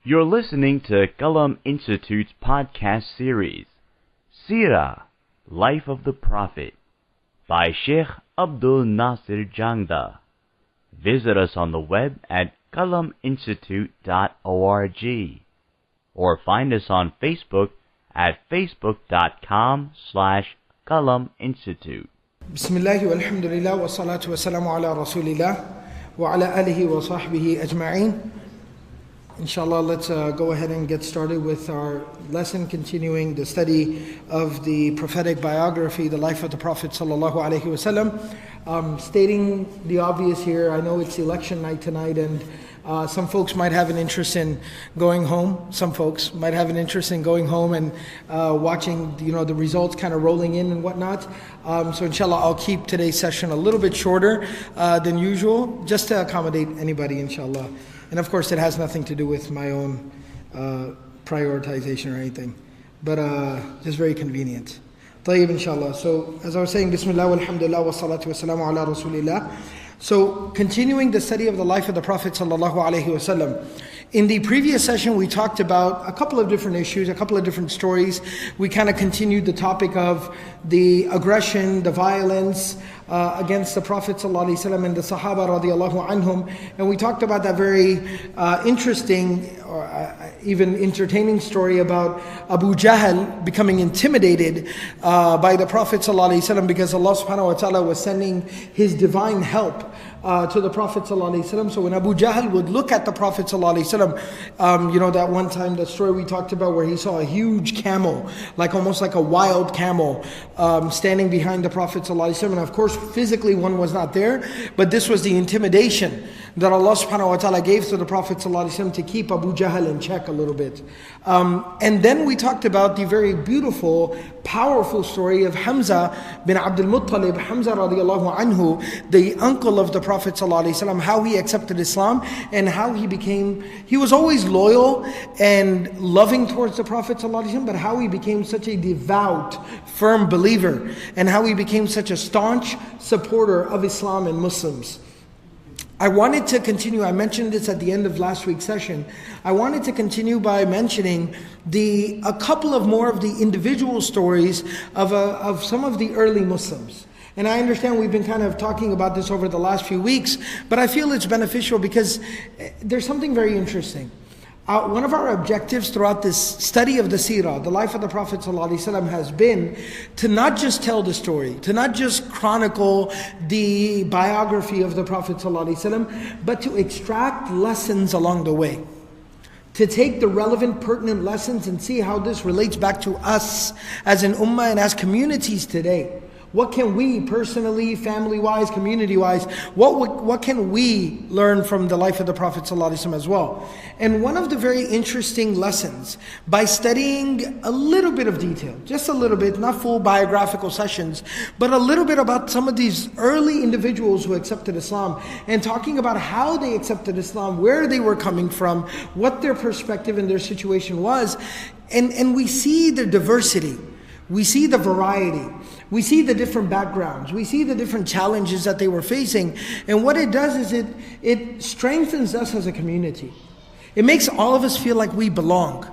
You're listening to Qalam Institute's podcast series, Seerah, Life of the Prophet, by Sheikh Abdul Nasir Jangda. Visit us on the web at qalaminstitute.org or find us on Facebook at facebook.com/Qalam Institute. Bismillah walhamdulillah wa salatu wa salamu ala rasulillah wa ala alihi wa sahbihi ajma'een. Inshallah, let's go ahead and get started with our lesson, continuing the study of the prophetic biography, the life of the Prophet sallallahu alaihi wasallam. Stating the obvious here, I know it's election night tonight, and some folks might have an interest in going home. Some folks might have an interest in going home and watching, the results kind of rolling in and whatnot. So inshallah, I'll keep today's session a little bit shorter than usual, just to accommodate anybody, inshallah. And of course, it has nothing to do with my own prioritization or anything, but just very convenient. Tayyib, inshallah. So, as I was saying, Bismillah walhamdulillah wa salatu wa salamu ala rasulillah. So, continuing the study of the life of the Prophet sallallahu alaihi wasallam. In the previous session, we talked about a couple of different issues, a couple of different stories. We kind of continued the topic of the aggression, the violence against the Prophet ﷺ and the Sahaba radiallahu anhum. And we talked about that very interesting or even entertaining story about Abu Jahl becoming intimidated by the Prophet ﷺ because Allah subhanahu wa ta'ala was sending His divine help to the Prophet ﷺ. So when Abu Jahl would look at the Prophet ﷺ, that one time, that story we talked about where he saw a huge camel, almost like a wild camel, standing behind the Prophet ﷺ. And of course, physically one was not there, but this was the intimidation that Allah subhanahu wa ta'ala gave to the Prophet ﷺ to keep Abu Jahl in check a little bit. And then we talked about the very beautiful, powerful story of Hamza bin Abdul Muttalib, Hamza radiallahu anhu, the uncle of the Prophet ﷺ, how he accepted Islam and how he was always loyal and loving towards the Prophet ﷺ, but how he became such a devout, firm believer, and how he became such a staunch supporter of Islam and Muslims. I wanted to continue, I mentioned this at the end of last week's session, I wanted to continue by mentioning a couple of more of the individual stories of some of the early Muslims. And I understand we've been kind of talking about this over the last few weeks, but I feel it's beneficial because there's something very interesting. One of our objectives throughout this study of the Seerah, the life of the Prophet ﷺ, has been to not just tell the story, to not just chronicle the biography of the Prophet ﷺ, but to extract lessons along the way. To take the relevant, pertinent lessons and see how this relates back to us as an ummah and as communities today. What can we personally, family-wise, community-wise, what can we learn from the life of the Prophet ﷺ as well? And one of the very interesting lessons, by studying a little bit of detail, just a little bit, not full biographical sessions, but a little bit about some of these early individuals who accepted Islam, and talking about how they accepted Islam, where they were coming from, what their perspective and their situation was, and we see the diversity, we see the variety, we see the different backgrounds, we see the different challenges that they were facing, and what it does is it strengthens us as a community. It makes all of us feel like we belong.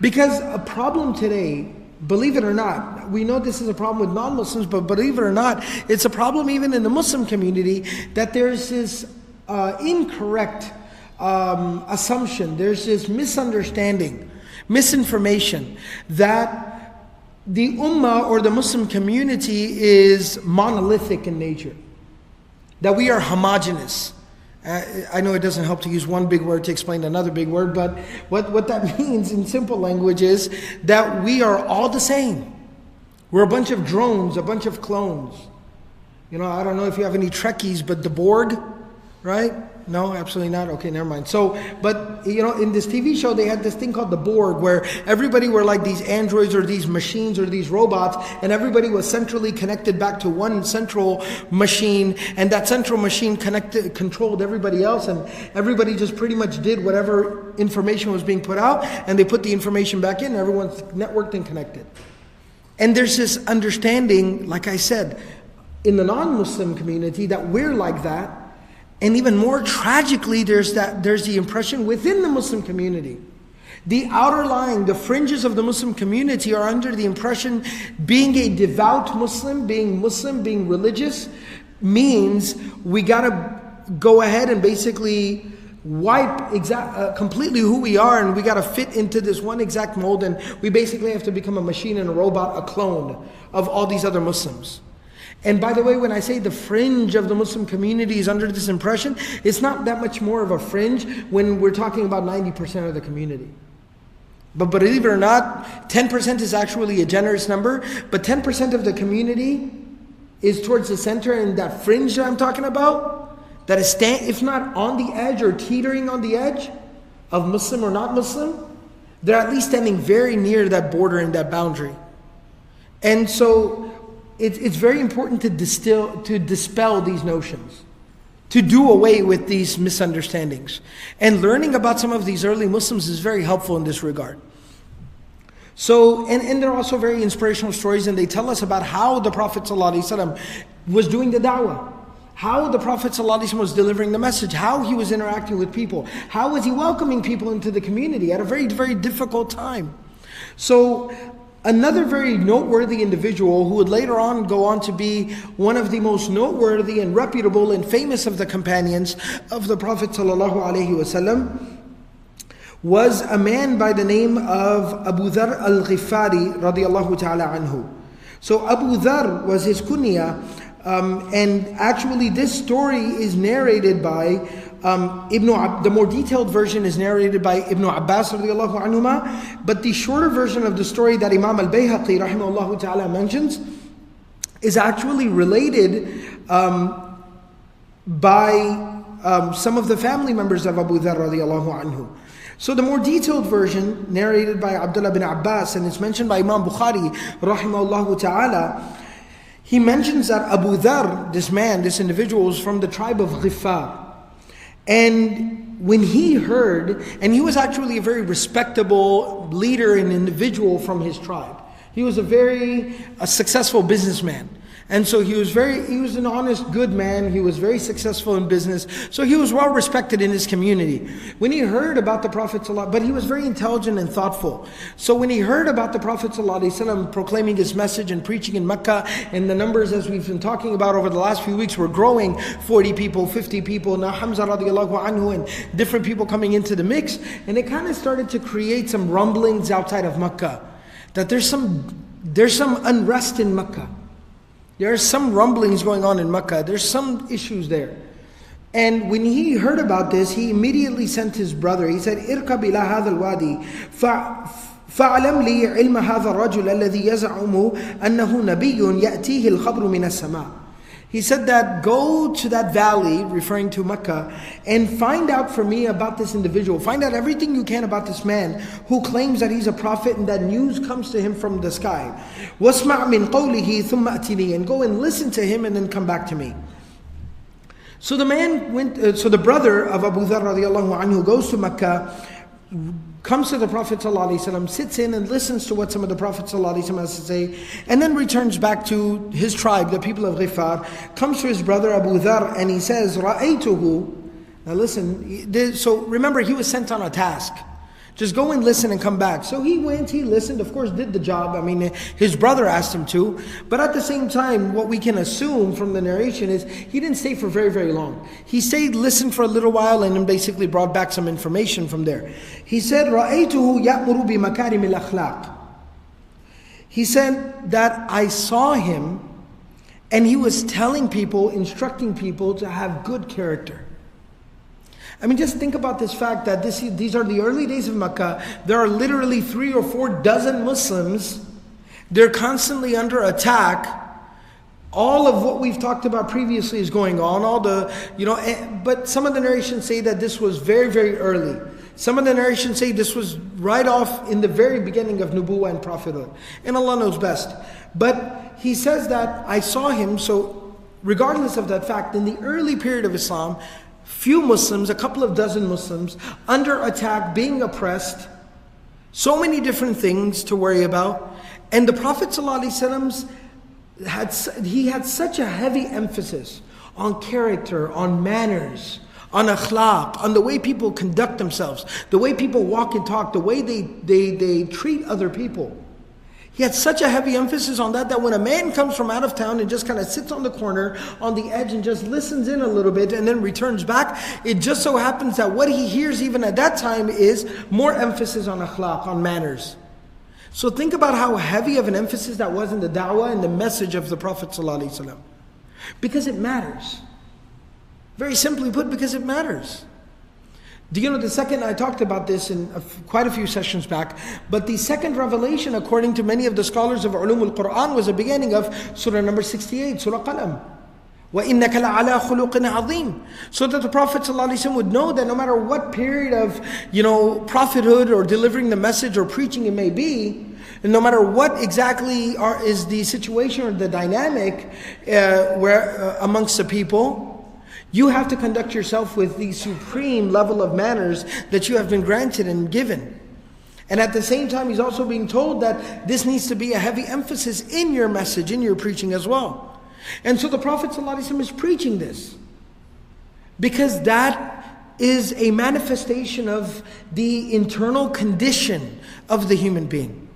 Because a problem today, believe it or not, we know this is a problem with non-Muslims, but believe it or not, it's a problem even in the Muslim community, that there's this incorrect assumption, there's this misunderstanding, misinformation, that the ummah or the Muslim community is monolithic in nature, that we are homogeneous. I know it doesn't help to use one big word to explain another big word, but what that means in simple language is that we are all the same. We're a bunch of drones, a bunch of clones. I don't know if you have any Trekkies, but the Borg, right? No, absolutely not. Okay, never mind. So, but in this TV show, they had this thing called the Borg, where everybody were like these androids or these machines or these robots, and everybody was centrally connected back to one central machine, and that central machine controlled everybody else, and everybody just pretty much did whatever information was being put out, and they put the information back in, and everyone's networked and connected. And there's this understanding, like I said, in the non-Muslim community, that we're like that. And even more tragically, there's the impression within the Muslim community. The outer line, the fringes of the Muslim community are under the impression being a devout Muslim, being religious, means we gotta go ahead and basically wipe completely who we are, and we gotta fit into this one exact mold, and we basically have to become a machine and a robot, a clone of all these other Muslims. And by the way, when I say the fringe of the Muslim community is under this impression, it's not that much more of a fringe when we're talking about 90% of the community. But believe it or not, 10% is actually a generous number, but 10% of the community is towards the center, and that fringe that I'm talking about, that is if not on the edge or teetering on the edge of Muslim or not Muslim, they're at least standing very near that border and that boundary. And so it's very important to dispel these notions, to do away with these misunderstandings. And learning about some of these early Muslims is very helpful in this regard. So, and they're also very inspirational stories, and they tell us about how the Prophet ﷺ was doing the da'wah, how the Prophet ﷺ was delivering the message, how he was interacting with people, how was he welcoming people into the community at a very, very difficult time. So, another very noteworthy individual who would later on go on to be one of the most noteworthy and reputable and famous of the companions of the Prophet ﷺ was a man by the name of Abu Dharr Al-Ghifari radiyallahu ta'ala anhu. So Abu Dharr was his kunya, and actually this story is narrated by the more detailed version is narrated by Ibn Abbas radiyallahu anhuma, but the shorter version of the story that Imam Al-Bayhaqi rahimahullah ta'ala mentions is actually related by some of the family members of Abu Dharr radiyallahu anhu. So the more detailed version, narrated by Abdullah bin Abbas, and it's mentioned by Imam Bukhari rahimahullah ta'ala, he mentions that Abu Dharr, this man, this individual, was from the tribe of Ghifar. And when he heard, and he was actually a very respectable leader and individual from his tribe. He was a successful businessman. And so he was an honest, good man. He was very successful in business. So he was well respected in his community. When he heard about the Prophet ﷺ, but he was very intelligent and thoughtful. So when he heard about the Prophet ﷺ proclaiming his message and preaching in Mecca, and the numbers, as we've been talking about over the last few weeks, were growing, 40 people, 50 people, now Hamza radiallahu anhu, and different people coming into the mix. And it kind of started to create some rumblings outside of Mecca, that there's some unrest in Mecca. There are some rumblings going on in Mecca. There's some issues there. And when he heard about this, he immediately sent his brother. He said, "Irkab ila hadha al-wadi, fa'alam li ilma hadha ar-rajul alladhi yaz'umu annahu nabiyyun ya'tihi al-khabru min as-sama'." He said that, go to that valley, referring to Mecca, and find out for me about this individual. Find out everything you can about this man who claims that he's a prophet and that news comes to him from the sky. وَاسْمَعْ مِنْ قَوْلِهِ ثُمَّ أَتِنِي, and go and listen to him and then come back to me. So the man went. So the brother of Abu Dharr radiallahu anhu goes to Mecca, comes to the Prophet ﷺ, sits in and listens to what some of the Prophet ﷺ has to say, and then returns back to his tribe, the people of Ghifar, comes to his brother Abu Dharr, and he says, رَأَيْتُهُ. Now listen, so remember, he was sent on a task. Just go and listen and come back. So he went, he listened, of course did the job. I mean, his brother asked him to. But at the same time, what we can assume from the narration is he didn't stay for very, very long. He stayed, listened for a little while, and then basically brought back some information from there. He said, رَأَيْتُهُ يَأْمُرُ بِمَكَارِمِ الْأَخْلَاقِ. He said that I saw him, and he was telling people, instructing people to have good character. I mean, just think about this fact that these are the early days of Mecca. There are literally 3 or 4 dozen Muslims. They're constantly under attack. All of what we've talked about previously is going on. But some of the narrations say that this was very, very early. Some of the narrations say this was right off in the very beginning of Nubuwwah and prophethood. And Allah knows best. But he says that I saw him. So regardless of that fact, in the early period of Islam, few Muslims, a couple of dozen Muslims, under attack, being oppressed, so many different things to worry about. And the Prophet ﷺ had such a heavy emphasis on character, on manners, on akhlaq, on the way people conduct themselves, the way people walk and talk, the way they treat other people. He had such a heavy emphasis on that when a man comes from out of town and just kind of sits on the corner, on the edge, and just listens in a little bit and then returns back, it just so happens that what he hears even at that time is more emphasis on akhlaq, on manners. So think about how heavy of an emphasis that was in the da'wah and the message of the Prophet ﷺ. Because it matters. Very simply put, because it matters. Do you know the second, I talked about this in quite a few sessions back, but the second revelation, according to many of the scholars of Ulum al-Quran, was the beginning of Surah number 68, Surah Qalam. وَإِنَّكَ لَعَلَىٰ خُلُقٍ عَظِيمٍ. So that the Prophet ﷺ would know that no matter what period of prophethood or delivering the message or preaching it may be, and no matter what exactly is the situation or the dynamic amongst the people, you have to conduct yourself with the supreme level of manners that you have been granted and given. And at the same time, he's also being told that this needs to be a heavy emphasis in your message, in your preaching as well. And so the Prophet ﷺ is preaching this, because that is a manifestation of the internal condition of the human being.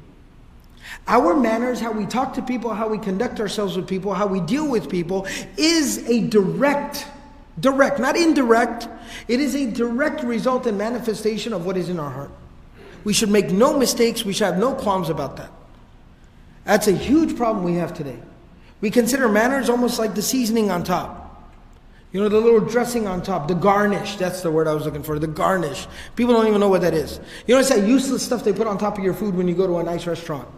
Our manners, how we talk to people, how we conduct ourselves with people, how we deal with people, is a direct, not indirect, it is a direct result and manifestation of what is in our heart. We should make no mistakes, we should have no qualms about that. That's a huge problem we have today. We consider manners almost like the seasoning on top. The little dressing on top, the garnish, that's the word I was looking for, the garnish. People don't even know what that is. It's that useless stuff they put on top of your food when you go to a nice restaurant.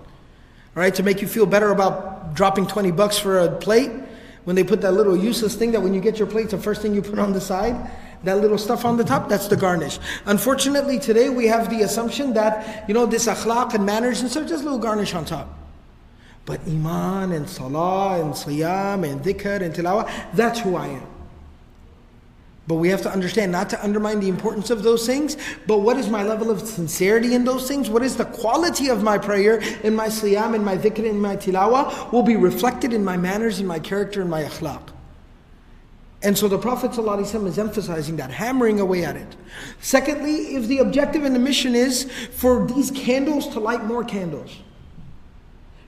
Right, to make you feel better about dropping $20 for a plate. When they put that little useless thing that when you get your plate, the first thing you put on the side, that little stuff on the top, that's the garnish. Unfortunately, today we have the assumption that, this akhlaq and manners and stuff, just a little garnish on top. But iman and salah and siyam and dhikr and tilawah, that's who I am. But we have to understand, not to undermine the importance of those things, but what is my level of sincerity in those things? What is the quality of my prayer, in my siyam, in my dhikr, in my tilawah, will be reflected in my manners, in my character, in my akhlaq. And so the Prophet ﷺ is emphasizing that, hammering away at it. Secondly, if the objective and the mission is for these candles to light more candles,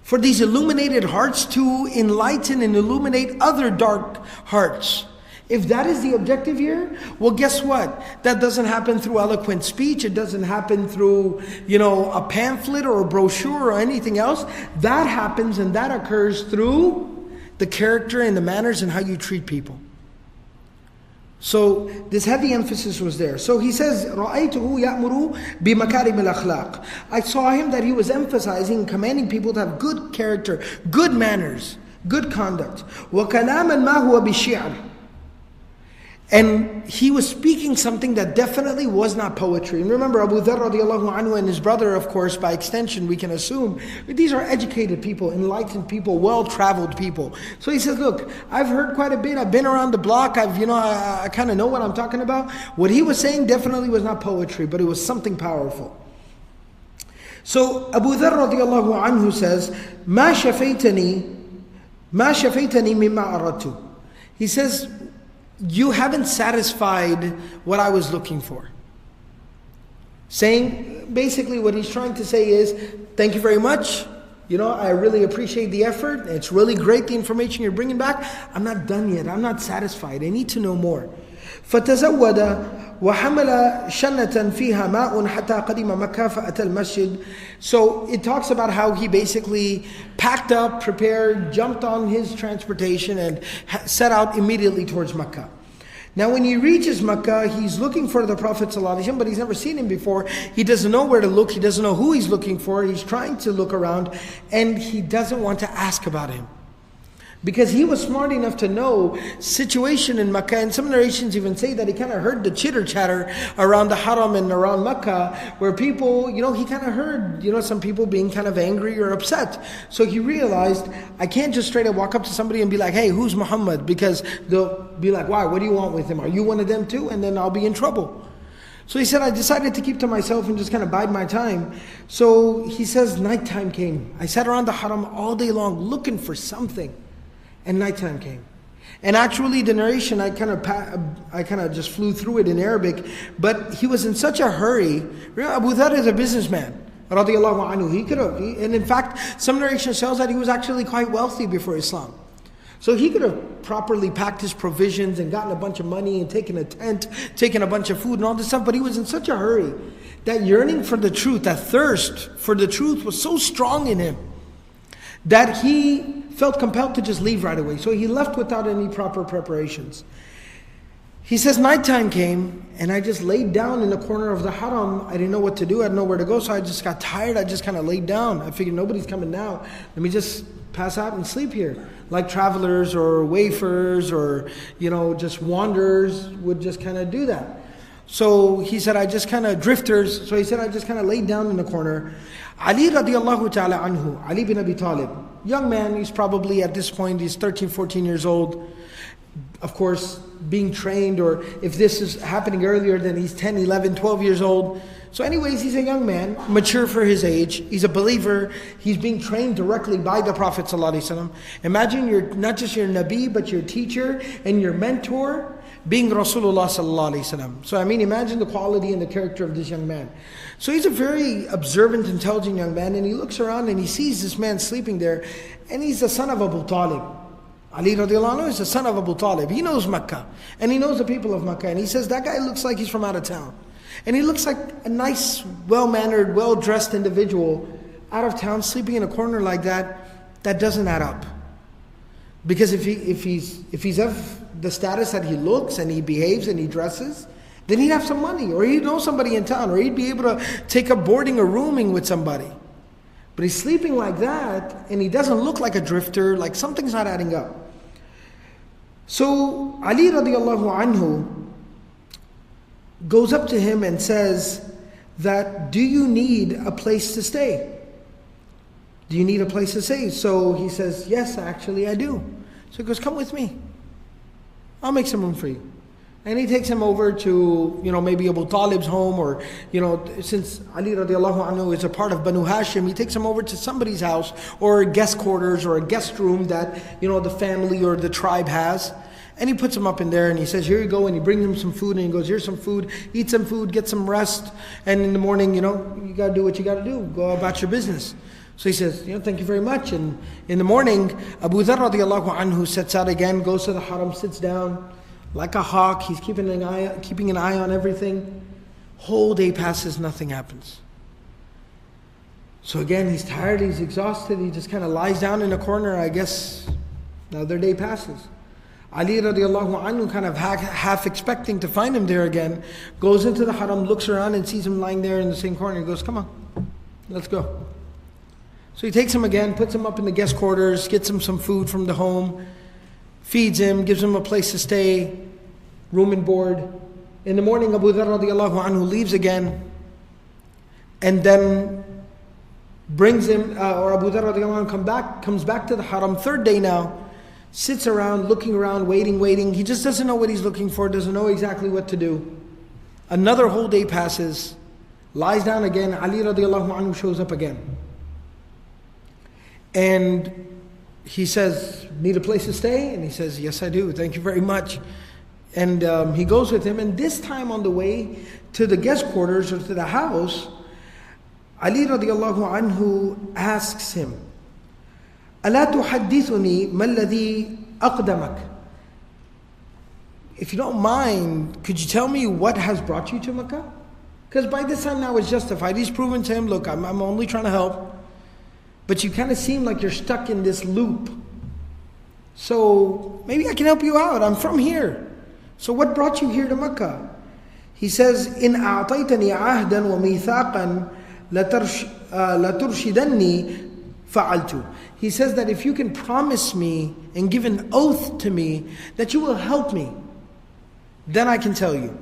for these illuminated hearts to enlighten and illuminate other dark hearts, if that is the objective here, well, guess what? That doesn't happen through eloquent speech. It doesn't happen through, a pamphlet or a brochure or anything else. That happens and that occurs through the character and the manners and how you treat people. So this heavy emphasis was there. So he says, رَأَيْتُهُ يَأْمُرُ بِمَكَارِمِ الْأَخْلَاقِ. I saw him that he was emphasizing, commanding people to have good character, good manners, good conduct. وَكَلَامًا مَا هُوَ بِالشِّعْرِ. And he was speaking something that definitely was not poetry. And remember, Abu Dharr radiallahu anhu and his brother, of course, by extension, we can assume, these are educated people, enlightened people, well-traveled people. So he says, look, I've heard quite a bit, I've been around the block, I kind of know what I'm talking about. What he was saying definitely was not poetry, but it was something powerful. So Abu Dharr radiallahu anhu says, مَا شَفَيْتَنِي مِمَّا أَرَدْتُ. He says, you haven't satisfied what I was looking for. Saying, basically what he's trying to say is, thank you very much. I really appreciate the effort. It's really great, the information you're bringing back. I'm not done yet. I'm not satisfied. I need to know more. فَتَزَوَّدَ وَحَمَلَ شَنَّةً فِيهَا مَاءٌ حَتَّى قَدِمَ مَكَّةَ فَأَتَى الْمَسْجِدِ. So it talks about how he basically packed up, prepared, jumped on his transportation and set out immediately towards Makkah. Now when he reaches Makkah, he's looking for the Prophet ﷺ, but he's never seen him before. He doesn't know where to look. He doesn't know who he's looking for. He's trying to look around and he doesn't want to ask about him. Because he was smart enough to know situation in Makkah, and some narrations even say that he kind of heard the chitter chatter around the Haram and around Makkah, where people, he kind of heard, some people being kind of angry or upset. So he realized, I can't just straight up walk up to somebody and be like, hey, who's Muhammad? Because they'll be like, why? What do you want with him? Are you one of them too? And then I'll be in trouble. So he said, I decided to keep to myself and just kind of bide my time. So he says, nighttime came. I sat around the Haram all day long looking for something. And nighttime came. And actually the narration, I kind of just flew through it in Arabic, but he was in such a hurry. Abu Dharr is a businessman, radiallahu anhu. He could have, and in fact, some narration shows that he was actually quite wealthy before Islam. So he could have properly packed his provisions and gotten a bunch of money and taken a tent, taken a bunch of food and all this stuff, but he was in such a hurry. That yearning for the truth, that thirst for the truth was so strong in him that he felt compelled to just leave right away. So he left without any proper preparations. He says, nighttime came and I just laid down in the corner of the haram. I didn't know what to do. I didn't know where to go. So I just got tired. I just kind of laid down. I figured nobody's coming now. Let me just pass out and sleep here. Like travelers or wayfarers or, just wanderers would just kind of do that. So he said, I just kind of drifters. So he said, I just kind of laid down in the corner. Ali radiallahu ta'ala anhu, Ali bin Abi Talib, young man, he's probably at this point, he's 13, 14 years old. Of course, being trained, or if this is happening earlier, then he's 10, 11, 12 years old. So anyways, he's a young man, mature for his age. He's a believer. He's being trained directly by the Prophet ﷺ. Imagine you're not just your Nabi, but your teacher and your mentor being Rasulullah ﷺ. So imagine the quality and the character of this young man. So he's a very observant, intelligent young man, and he looks around and he sees this man sleeping there, and he's the son of Abu Talib. Ali radiallahu anhu is the son of Abu Talib. He knows Mecca, and he knows the people of Mecca, and he says, that guy looks like he's from out of town. And he looks like a nice, well-mannered, well-dressed individual out of town, sleeping in a corner like that. That doesn't add up. Because if he's of the status that he looks and he behaves and he dresses, then he'd have some money, or he'd know somebody in town, or he'd be able to take up boarding or rooming with somebody. But he's sleeping like that, and he doesn't look like a drifter, like something's not adding up. So Ali radiallahu anhu goes up to him and says that, do you need a place to stay? Do you need a place to stay? So he says, yes, actually I do. So he goes, come with me. I'll make some room for you. And he takes him over to, maybe Abu Talib's home, or, since Ali radiallahu anhu is a part of Banu Hashim, he takes him over to somebody's house, or guest quarters, or a guest room that, the family or the tribe has. And he puts him up in there and he says, here you go. And he brings him some food and he goes, here's some food, eat some food, get some rest. And in the morning, you got to do what you got to do. Go about your business. So he says, thank you very much. And in the morning, Abu Dharr radiallahu anhu sets out again, goes to the haram, sits down like a hawk. He's keeping an eye on everything. Whole day passes, nothing happens. So again, he's tired, he's exhausted. He just kind of lies down in a corner. I guess another day passes. Ali radiallahu anhu, kind of half expecting to find him there again, goes into the haram, looks around and sees him lying there in the same corner. He goes, come on, let's go. So he takes him again, puts him up in the guest quarters, gets him some food from the home, feeds him, gives him a place to stay, room and board. In the morning, Abu Dharr radiallahu anhu leaves again, and then brings him, or Abu Dharr radiallahu anhu comes back to the haram, third day now, sits around, looking around, waiting. He just doesn't know what he's looking for, doesn't know exactly what to do. Another whole day passes, lies down again. Ali radiallahu anhu shows up again. And he says, need a place to stay? And he says, yes, I do. Thank you very much. And he goes with him. And this time on the way to the guest quarters or to the house, Ali radiallahu anhu asks him, أَلَا تُحَدِّثُنِي مَا الَّذِي أَقْدَمَكَ? If you don't mind, could you tell me what has brought you to Mecca? Because by this time now it's justified. He's proven to him, look, I'm only trying to help. But you kind of seem like you're stuck in this loop. So maybe I can help you out. I'm from here. So what brought you here to Mecca? He says, إِنْ أَعْطَيْتَنِي عَهْدًا وَمِيثَاقًا لَتُرْشِدَنِّي فَعَلْتُ. He says that if you can promise me and give an oath to me that you will help me, then I can tell you.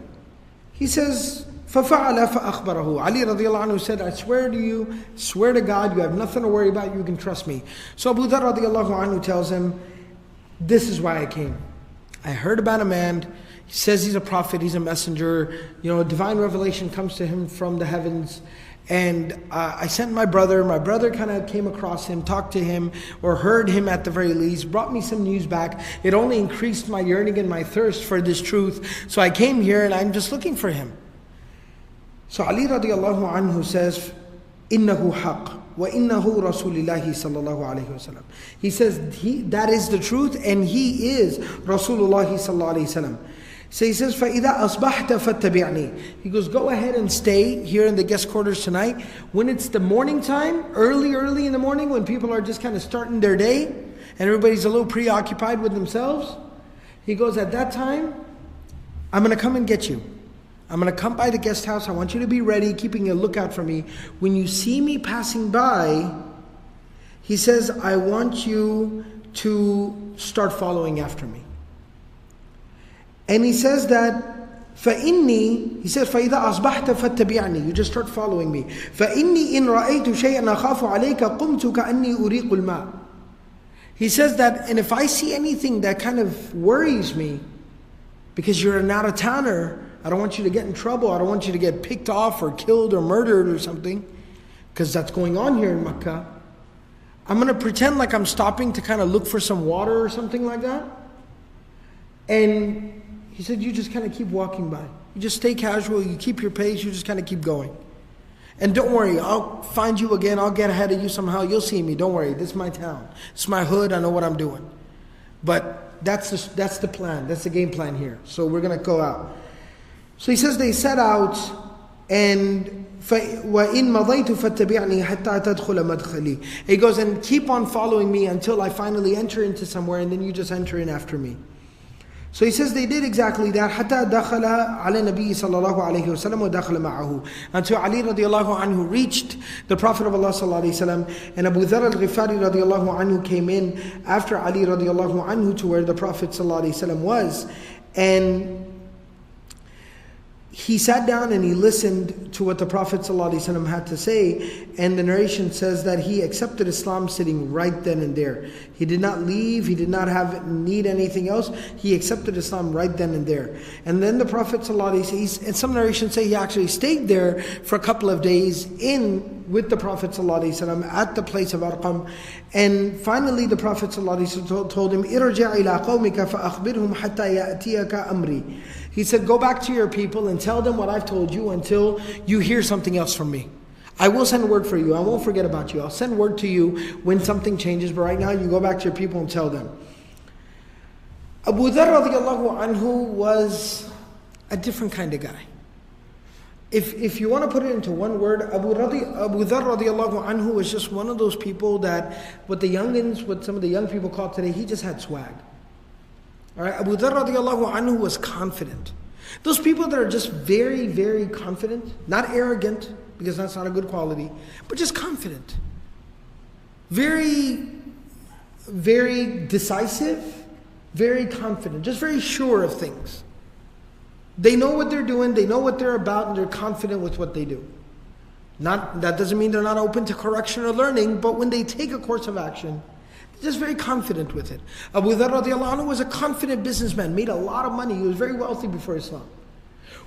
He says, فَفَعَلَ فَأَخْبَرَهُ. Ali radiallahu anhu said, I swear to God, you have nothing to worry about, you can trust me. So Abu Dharr radiallahu anhu tells him, this is why I came. I heard about a man, he says he's a prophet, he's a messenger, divine revelation comes to him from the heavens, And I sent my brother kind of came across him, talked to him, or heard him at the very least, brought me some news back. It only increased my yearning and my thirst for this truth. So I came here and I'm just looking for him. So Ali radiallahu anhu says, إِنَّهُ حَقٌّ وَإِنَّهُ رَسُولِ اللَّهِ صَلَّى اللَّهُ عَلَيْهِ وَسَلَّمَ. He says, that is the truth and he is Rasulullah sallallahu alayhi wa sallam. So he says, فَإِذَا أَصْبَحْتَ فَاتَّبِعْنِي. He goes, go ahead and stay here in the guest quarters tonight. When it's the morning time, early in the morning, when people are just kind of starting their day, and everybody's a little preoccupied with themselves, he goes, at that time, I'm going to come and get you. I'm going to come by the guest house. I want you to be ready, keeping a lookout for me. When you see me passing by, he says, I want you to start following after me. And he says that, فَإِنِّي, he says, فَإِذَا أَصْبَحْتَ فَاتَّبِعْنِي. You just start following me. فَإِنِّي إِنْ رَأَيْتُ شَيْئًا أَخَافُ عَلَيْكَ قُمْتُ كَأَنِّي أُرِيقُ الْمَاءِ. He says that, and if I see anything that kind of worries me, because you're an out-of-towner, I don't want you to get in trouble, I don't want you to get picked off or killed or murdered or something, because that's going on here in Mecca. I'm going to pretend like I'm stopping to kind of look for some water or something like that. And he said, you just kind of keep walking by. You just stay casual, you keep your pace, you just kind of keep going. And don't worry, I'll find you again, I'll get ahead of you somehow, you'll see me, don't worry, this is my town. It's my hood, I know what I'm doing. But that's the plan, that's the game plan here. So we're going to go out. So he says they set out, and وَإِن مَضَيْتُ فَاتَّبِعْنِي حَتَّى تَدْخُلَ مَدْخَلِي. He goes, and keep on following me until I finally enter into somewhere, and then you just enter in after me. So he says they did exactly that. حتى دخل على النبي صلى الله عليه وسلم ودخل معه. Until Ali radiallahu anhu reached the Prophet of Allah sallallahu alayhi wa sallam, and Abu Dharr al-Ghifari radiallahu anhu came in after Ali radiallahu anhu to where the Prophet sallallahu alayhi wa sallam was, and he sat down and he listened to what the Prophet ﷺ had to say, and the narration says that he accepted Islam sitting right then and there. He did not leave, he did not need anything else, he accepted Islam right then and there. And then the Prophet ﷺ, and some narrations say he actually stayed there for a couple of days with the Prophet ﷺ at the place of Arqam. And finally the Prophet ﷺ told him, "Irja' ila qawmika fa akhbirhum hatta ya'tiyaka amri." He said, go back to your people and tell them what I've told you until you hear something else from me. I will send word for you. I won't forget about you. I'll send word to you when something changes. But right now, you go back to your people and tell them. Abu Dharr radiallahu anhu was a different kind of guy. If you want to put it into one word, Abu Dharr radiallahu anhu was just one of those people that, what some of the young people call today, he just had swag. All right, Abu Dharr radiallahu anhu was confident. Those people that are just very, very confident, not arrogant, because that's not a good quality, but just confident. Very, very decisive, very confident, just very sure of things. They know what they're doing, they know what they're about, and they're confident with what they do. That doesn't mean they're not open to correction or learning, but when they take a course of action, just very confident with it. Abu Dharr radiallahu anhu was a confident businessman, made a lot of money, he was very wealthy before Islam.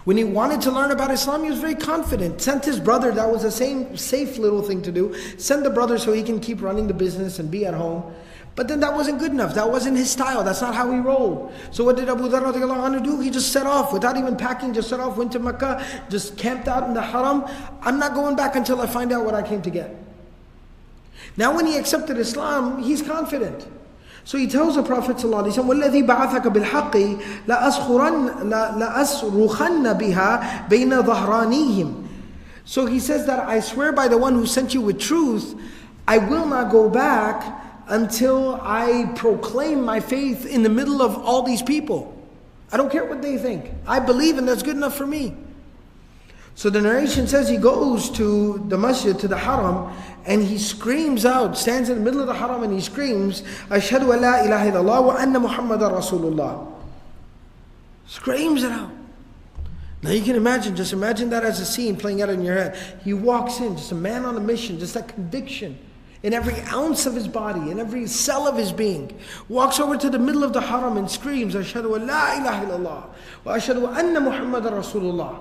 When he wanted to learn about Islam, he was very confident. Sent his brother, that was the same safe little thing to do. Send the brother so he can keep running the business and be at home. But then that wasn't good enough, that wasn't his style, that's not how he rolled. So what did Abu Dharr radiallahu anhu do? He just set off, without even packing, just set off, went to Mecca, just camped out in the haram. I'm not going back until I find out what I came to get. Now when he accepted Islam, he's confident. So he tells the Prophet ﷺ, وَالَّذِي بَعَثَكَ بِالْحَقِّ لَأَصْرُخَنَّ بِهَا بَيْنَ ظَهْرَانِيهِمْ. So he says that I swear by the one who sent you with truth, I will not go back until I proclaim my faith in the middle of all these people. I don't care what they think. I believe and that's good enough for me. So the narration says he goes to the masjid, to the haram, and he screams out, stands in the middle of the haram and he screams, "Ashhadu an la ilaha illallah wa anna Muhammadan Rasulullah." Screams it out. Now you can just imagine that as a scene playing out in your head. He walks in, just a man on a mission, just that conviction in every ounce of his body, in every cell of his being. Walks over to the middle of the haram and screams, "Ashhadu an la ilaha illallah wa ashhadu anna Muhammadan Rasulullah."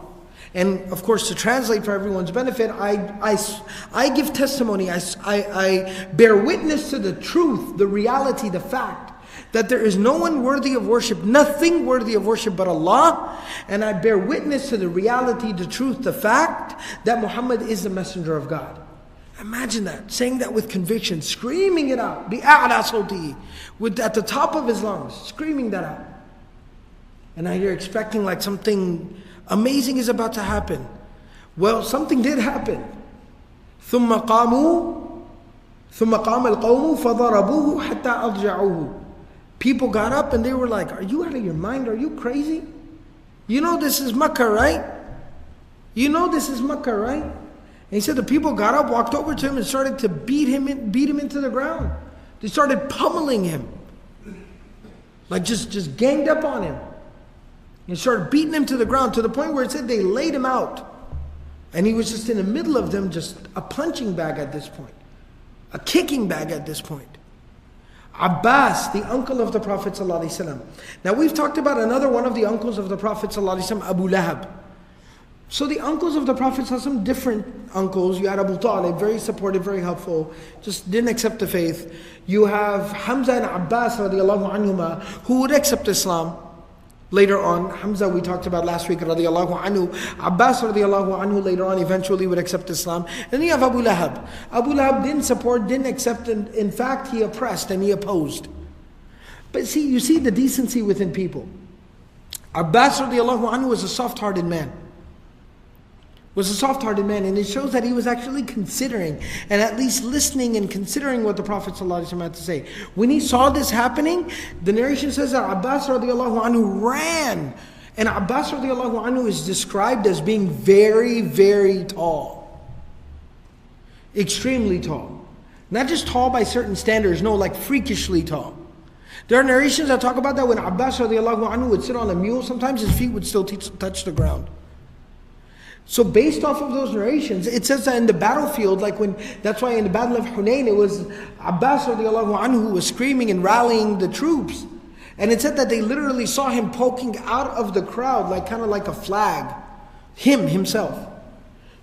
And of course, to translate for everyone's benefit, I give testimony, I bear witness to the truth, the reality, the fact that there is no one worthy of worship, nothing worthy of worship but Allah. And I bear witness to the reality, the truth, the fact that Muhammad is the messenger of God. Imagine that, saying that with conviction, screaming it out, bi'a'la sawtihi, at the top of his lungs, screaming that out. And now you're expecting like something amazing is about to happen. Well, something did happen. ثم قام القوم فضربوه حتى أضجعوه. People got up and they were like, are you out of your mind? Are you crazy? You know this is Makkah, right? You know this is Makkah, right? And he said the people got up, walked over to him and started to beat him into the ground. They started pummeling him. Like just ganged up on him. And started beating him to the ground to the point where it said they laid him out. And he was just in the middle of them, just a punching bag at this point. A kicking bag at this point. Abbas, the uncle of the Prophet ﷺ. Now we've talked about another one of the uncles of the Prophet ﷺ, Abu Lahab. So the uncles of the Prophet ﷺ, different uncles. You had Abu Talib, very supportive, very helpful, just didn't accept the faith. You have Hamza and Abbas radiallahu anhuma, who would accept Islam. Later on, Hamza we talked about last week radiallahu anhu. Abbas radiallahu anhu later on eventually would accept Islam. And then you have Abu Lahab. Abu Lahab didn't support, didn't accept, and in fact he oppressed and he opposed. But see, you see the decency within people. Abbas radiallahu anhu was a soft-hearted man. Was a soft-hearted man, and it shows that he was actually considering and at least listening and considering what the Prophet ﷺ had to say. When he saw this happening, the narration says that Abbas radiallahu anhu ran. And Abbas radiallahu anhu is described as being very, very tall. Extremely tall. Not just tall by certain standards, no, like freakishly tall. There are narrations that talk about that when Abbas radiallahu anhu would sit on a mule, sometimes his feet would still touch the ground. So based off of those narrations, it says that in the battlefield, that's why in the Battle of Hunayn, it was Abbas radiallahu anhu who was screaming and rallying the troops. And it said that they literally saw him poking out of the crowd, kind of like a flag. Himself.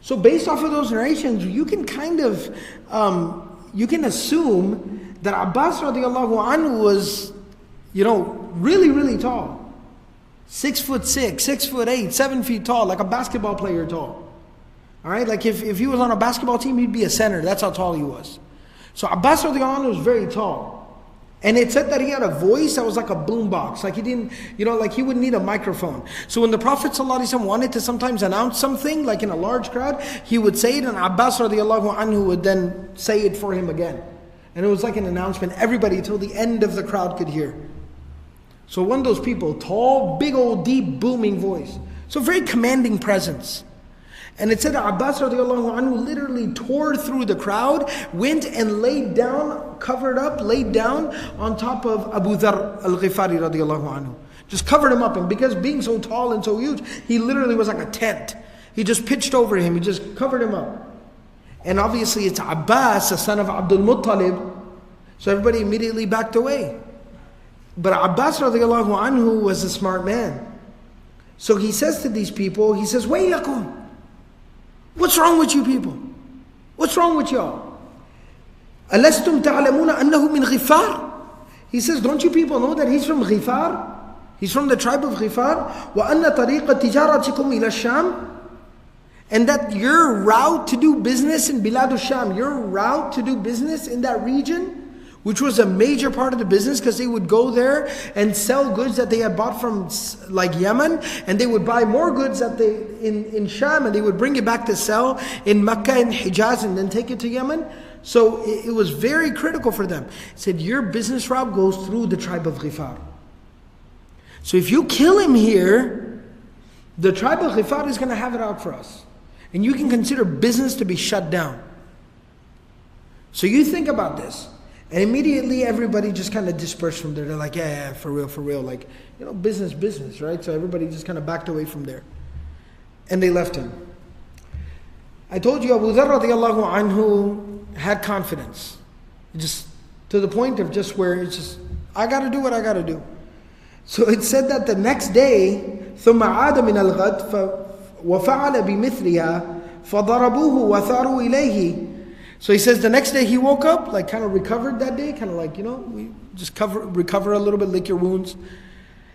So based off of those narrations, you can you can assume that Abbas radiallahu anhu was, really, really tall. 6'6", 6'8", 7 feet tall, like a basketball player tall. Alright, like if he was on a basketball team, he'd be a center. That's how tall he was. So Abbas radiallahu anhu was very tall. And it said that he had a voice that was like a boombox. Like he didn't, like he wouldn't need a microphone. So when the Prophet ﷺ wanted to sometimes announce something, like in a large crowd, he would say it and Abbas radiallahu anhu would then say it for him again. And it was like an announcement. Everybody till the end of the crowd could hear. So one of those people, tall, big old, deep, booming voice. So very commanding presence. And it said that Abbas radiallahu anhu literally tore through the crowd, went and laid down, laid down on top of Abu Dharr Al-Ghifari radiallahu anhu. Just covered him up. And because being so tall and so huge, he literally was like a tent. He just pitched over him. He just covered him up. And obviously it's Abbas, the son of Abdul Muttalib. So everybody immediately backed away. But Abbas radiallahu anhu was a smart man. So he says to these people, he says, Waylakum, what's wrong with you people? What's wrong with y'all? Alastum ta'lamuna annahu min Ghifar? He says, don't you people know that he's from Ghifar? He's from the tribe of Ghifar. Wa anna tariqa tijaratikum ila Sham? And that your route to do business in Bilad al-Sham, your route to do business in that region, which was a major part of the business because they would go there and sell goods that they had bought from like Yemen, and they would buy more goods that in Sham, and they would bring it back to sell in Mecca and Hijaz and then take it to Yemen. So it was very critical for them. It said, your business route goes through the tribe of Ghifar. So if you kill him here, the tribe of Ghifar is going to have it out for us. And you can consider business to be shut down. So you think about this. And immediately everybody just kind of dispersed from there. They're like, yeah, for real. Like, business, right? So everybody just kind of backed away from there. And they left him. I told you Abu Dharr radiallahu anhu had confidence. Just to the point of just where it's just, I got to do what I got to do. So it said that the next day, ثُمَّ عَادَ مِنَ الْغَدْ وَفَعَلَ بِمِثْلِهَا فَضَرَبُوهُ وَثَارُوا إِلَيْهِ. So he says the next day he woke up, like kind of recovered that day, kind of like, we just recover a little bit, lick your wounds.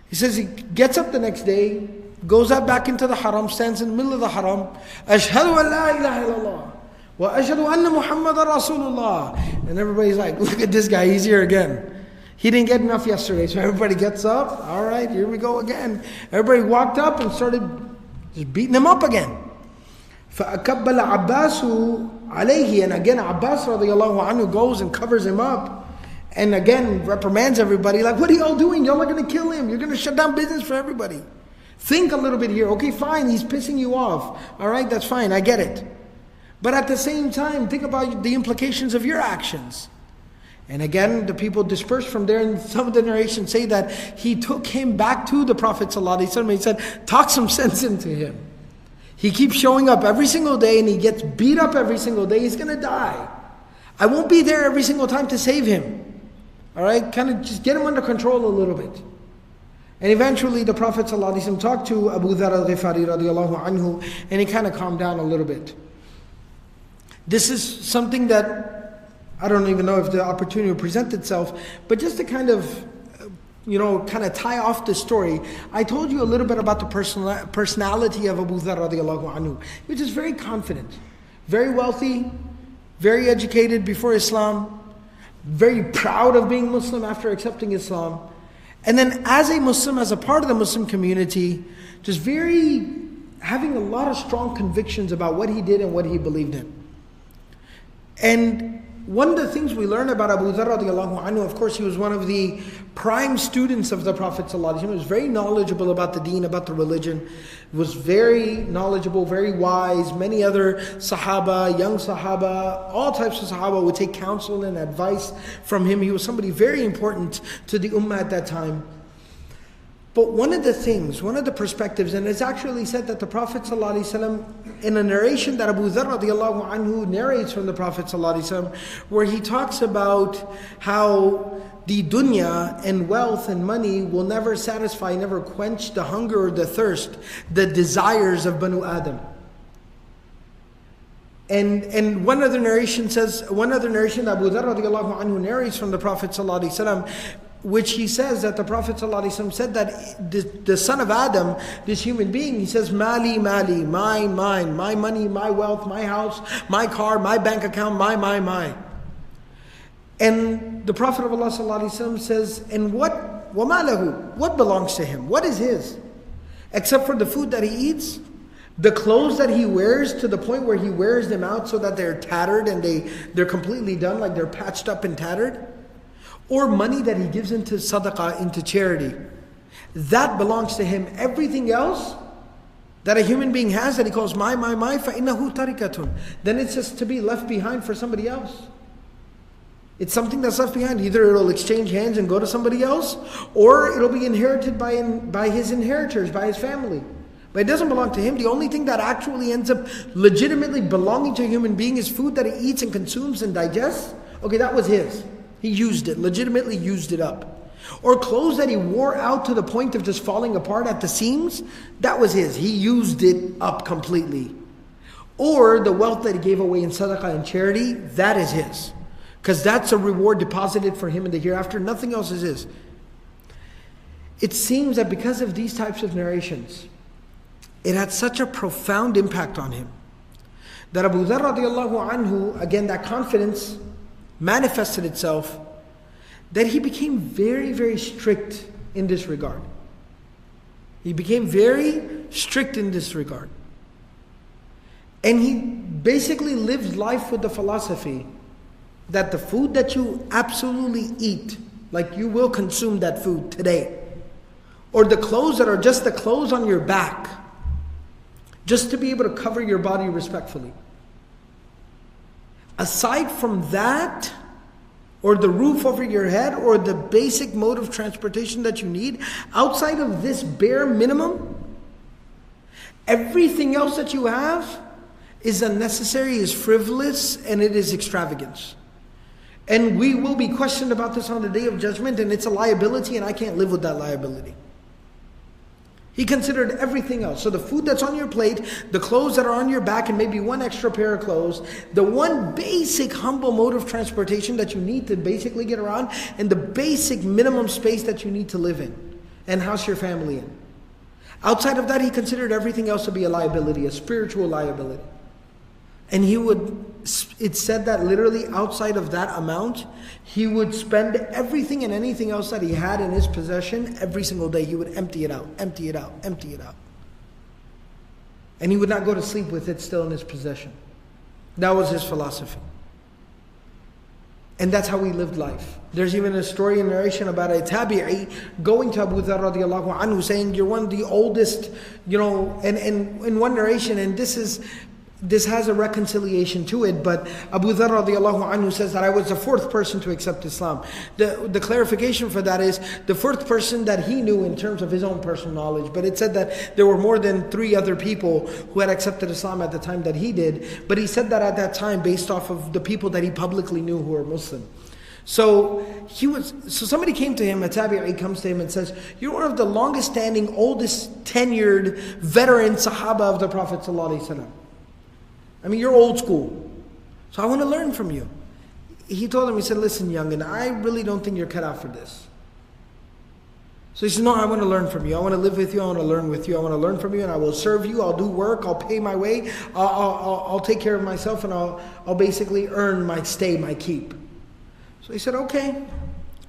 He says he gets up the next day, goes out back into the haram, stands in the middle of the haram, أَشْهَدُ أَن لَا إِلَهَ إِلَّا اللَّهِ وَأَشْهَدُ أَنَّ مُحَمَّدًا رَسُولُ اللَّهِ. And everybody's like, look at this guy, he's here again. He didn't get enough yesterday, so everybody gets up. All right, here we go again. Everybody walked up and started just beating him up again. فَأَكَبَّلَ عَبَّاسُ عَلَيْهِ. And again, Abbas radiallahu anhu goes and covers him up. And again, reprimands everybody. Like, what are y'all doing? Y'all are going to kill him. You're going to shut down business for everybody. Think a little bit here. Okay, fine, he's pissing you off. All right, that's fine, I get it. But at the same time, think about the implications of your actions. And again, the people dispersed from there, and some of the narrations say that he took him back to the Prophet ﷺ. He said, talk some sense into him. He keeps showing up every single day and he gets beat up every single day. He's going to die. I won't be there every single time to save him. All right, kind of just get him under control a little bit. And eventually the Prophet ﷺ talked to Abu Dharr al-Ghifari radiallahu anhu, and he kind of calmed down a little bit. This is something that I don't even know if the opportunity will present itself, but just to kind of, kind of tie off the story, I told you a little bit about the personality of Abu Dharr radiallahu anhu, which is very confident, very wealthy, very educated before Islam, very proud of being Muslim after accepting Islam. And then as a Muslim, as a part of the Muslim community, just having a lot of strong convictions about what he did and what he believed in. And one of the things we learn about Abu Dharr radiallahu anhu, of course, he was one of the prime students of the Prophet ﷺ. He was very knowledgeable about the deen, about the religion. Was very knowledgeable, very wise. Many other Sahaba, young Sahaba, all types of Sahaba would take counsel and advice from him. He was somebody very important to the Ummah at that time. But one of the perspectives, and it's actually said that the Prophet ﷺ, in a narration that Abu Dharr radiallahu anhu narrates from the Prophet ﷺ, where he talks about how the dunya and wealth and money will never satisfy, never quench the hunger or the thirst, the desires of Banu Adam. And one other narration that Abu Dharr radiallahu anhu narrates from the Prophet ﷺ, which he says that the Prophet ﷺ said that the son of Adam, this human being, he says, Mali, mali, mine, my money, my wealth, my house, my car, my bank account, my. And the Prophet of Allah ﷺ says, and what وَمَا what belongs to him? What is his? Except for the food that he eats, the clothes that he wears to the point where he wears them out so that they're tattered and they're completely done, like they're patched up and tattered. Or money that he gives into sadaqah, into charity. That belongs to him. Everything else that a human being has that he calls my, فَإِنَّهُ تَرِكَةٌ, then it's just to be left behind for somebody else. It's something that's left behind. Either it'll exchange hands and go to somebody else, or it'll be inherited by his inheritors, by his family. But it doesn't belong to him. The only thing that actually ends up legitimately belonging to a human being is food that he eats and consumes and digests. Okay, that was his. He used it, legitimately used it up. Or clothes that he wore out to the point of just falling apart at the seams, that was his. He used it up completely. Or the wealth that he gave away in sadaqah and charity, that is his. Because that's a reward deposited for him in the hereafter. Nothing else is his. It seems that because of these types of narrations, it had such a profound impact on him that Abu Dharr radiallahu anhu, again, that confidence manifested itself, that he became very, very strict in this regard. He became very strict in this regard. And he basically lived life with the philosophy that the food that you absolutely eat, like you will consume that food today, or the clothes that are just the clothes on your back, just to be able to cover your body respectfully. Aside from that, or the roof over your head, or the basic mode of transportation that you need, outside of this bare minimum, everything else that you have is unnecessary, is frivolous, and it is extravagance. And we will be questioned about this on the Day of Judgment, and it's a liability, and I can't live with that liability. He considered everything else. So the food that's on your plate, the clothes that are on your back, and maybe one extra pair of clothes, the one basic humble mode of transportation that you need to basically get around, and the basic minimum space that you need to live in and house your family in. Outside of that, he considered everything else to be a liability, a spiritual liability. And it's said that literally outside of that amount, he would spend everything and anything else that he had in his possession every single day. He would empty it out, empty it out, empty it out. And he would not go to sleep with it still in his possession. That was his philosophy. And that's how he lived life. There's even a story and narration about a tabi'i going to Abu Dharr radiallahu anhu saying, you're one of the oldest, and in one narration, and this has a reconciliation to it, but Abu Dharr radiallahu anhu says that I was the fourth person to accept Islam. The clarification for that is the fourth person that he knew in terms of his own personal knowledge, but it said that there were more than 3 other people who had accepted Islam at the time that he did, but he said that at that time based off of the people that he publicly knew who were Muslim. So somebody came to him, a tabi'i comes to him and says, you're one of the longest standing, oldest tenured veteran Sahaba of the Prophet ﷺ. I mean, you're old school. So I want to learn from you. He told him, he said, listen, youngin, I really don't think you're cut out for this. So he said, no, I want to learn from you. I want to live with you. I want to learn with you. I want to learn from you, and I will serve you. I'll do work. I'll pay my way. I'll take care of myself, and I'll basically earn my stay, my keep. So he said, okay.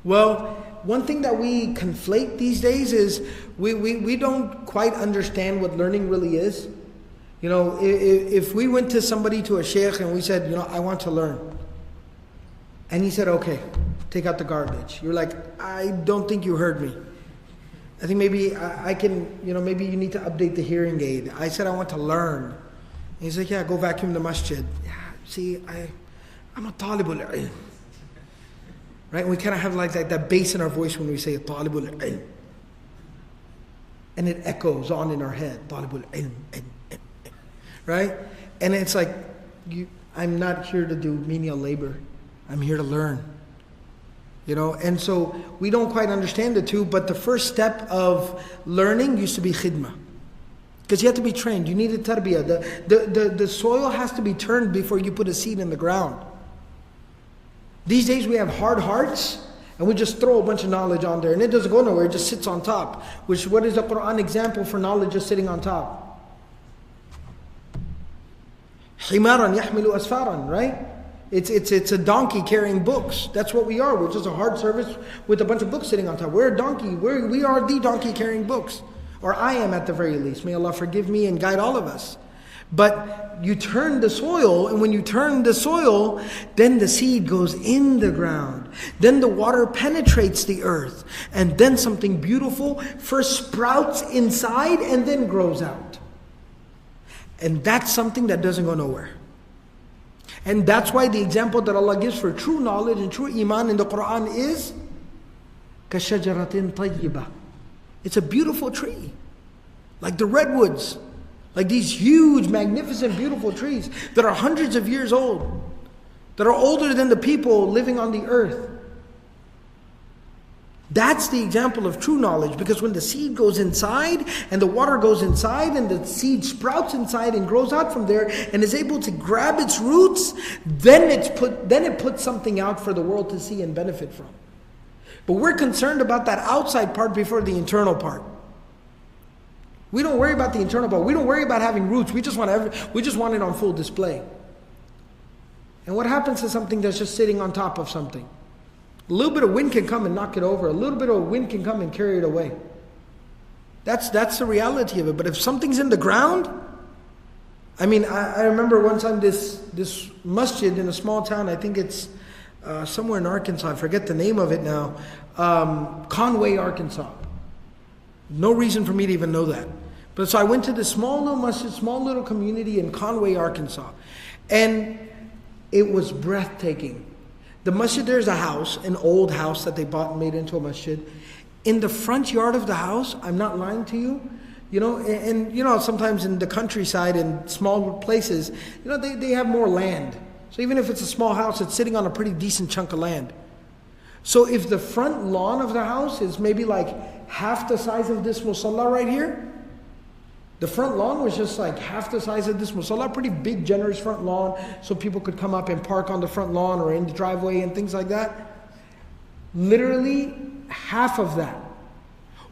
Well, one thing that we conflate these days is we don't quite understand what learning really is. If we went to somebody, to a sheikh, and we said, I want to learn. And he said, okay, take out the garbage. You're like, I don't think you heard me. I think maybe I can, maybe you need to update the hearing aid. I said, I want to learn. And he's like, yeah, go vacuum the masjid. Yeah, see, I'm a talibul ilm. Right? And we kind of have like that bass in our voice when we say talibul ilm. And it echoes on in our head, talibul ilm. Right? And it's like, I'm not here to do menial labor. I'm here to learn. And so we don't quite understand the two, but the first step of learning used to be khidmah. Because you have to be trained. You need a tarbiyah. The soil has to be turned before you put a seed in the ground. These days we have hard hearts, and we just throw a bunch of knowledge on there, and it doesn't go nowhere, it just sits on top. What is the Quran example for knowledge just sitting on top? Himaran yahmilu asfaran, right? It's a donkey carrying books. That's what we are. We're just a hard service with a bunch of books sitting on top. We're a donkey. We are the donkey carrying books. Or I am at the very least. May Allah forgive me and guide all of us. But you turn the soil, and when you turn the soil, then the seed goes in the ground. Then the water penetrates the earth. And then something beautiful first sprouts inside and then grows out. And that's something that doesn't go nowhere. And that's why the example that Allah gives for true knowledge and true iman in the Quran is كَشَجَرَةٍ طَيِّبَةٍ. It's a beautiful tree. Like the redwoods. Like these huge, magnificent, beautiful trees that are hundreds of years old. That are older than the people living on the earth. That's the example of true knowledge, because when the seed goes inside and the water goes inside and the seed sprouts inside and grows out from there and is able to grab its roots, then it puts something out for the world to see and benefit from. But we're concerned about that outside part before the internal part. We don't worry about the internal part. We don't worry about having roots. We just want it on full display. And what happens to something that's just sitting on top of something? A little bit of wind can come and knock it over. A little bit of wind can come and carry it away. That's the reality of it. But if something's in the ground, I remember one time this masjid in a small town, I think it's somewhere in Arkansas, I forget the name of it now, Conway, Arkansas. No reason for me to even know that. But so I went to this small little masjid, small little community in Conway, Arkansas. And it was breathtaking. The masjid, there's a house, an old house that they bought and made into a masjid. In the front yard of the house, I'm not lying to you, and sometimes in the countryside and small places, they have more land. So even if it's a small house, it's sitting on a pretty decent chunk of land. So if the front lawn of the house is maybe like half the size of this musalla right here, The front lawn was just like half the size of this musalla, pretty big, generous front lawn, so people could come up and park on the front lawn or in the driveway and things like that. Literally, half of that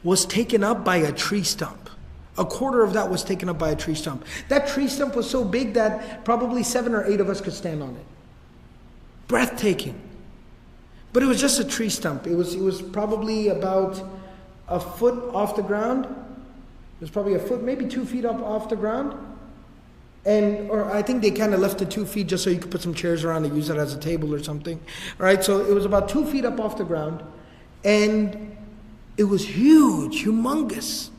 was taken up by a tree stump. A quarter of that was taken up by a tree stump. That tree stump was so big that probably 7 or 8 of us could stand on it. Breathtaking. But it was just a tree stump. It was probably about a foot off the ground. It was probably a foot, maybe 2 feet up off the ground. Or I think they kind of left it 2 feet just so you could put some chairs around and use it as a table or something. All right, so it was about 2 feet up off the ground. And it was huge, humongous.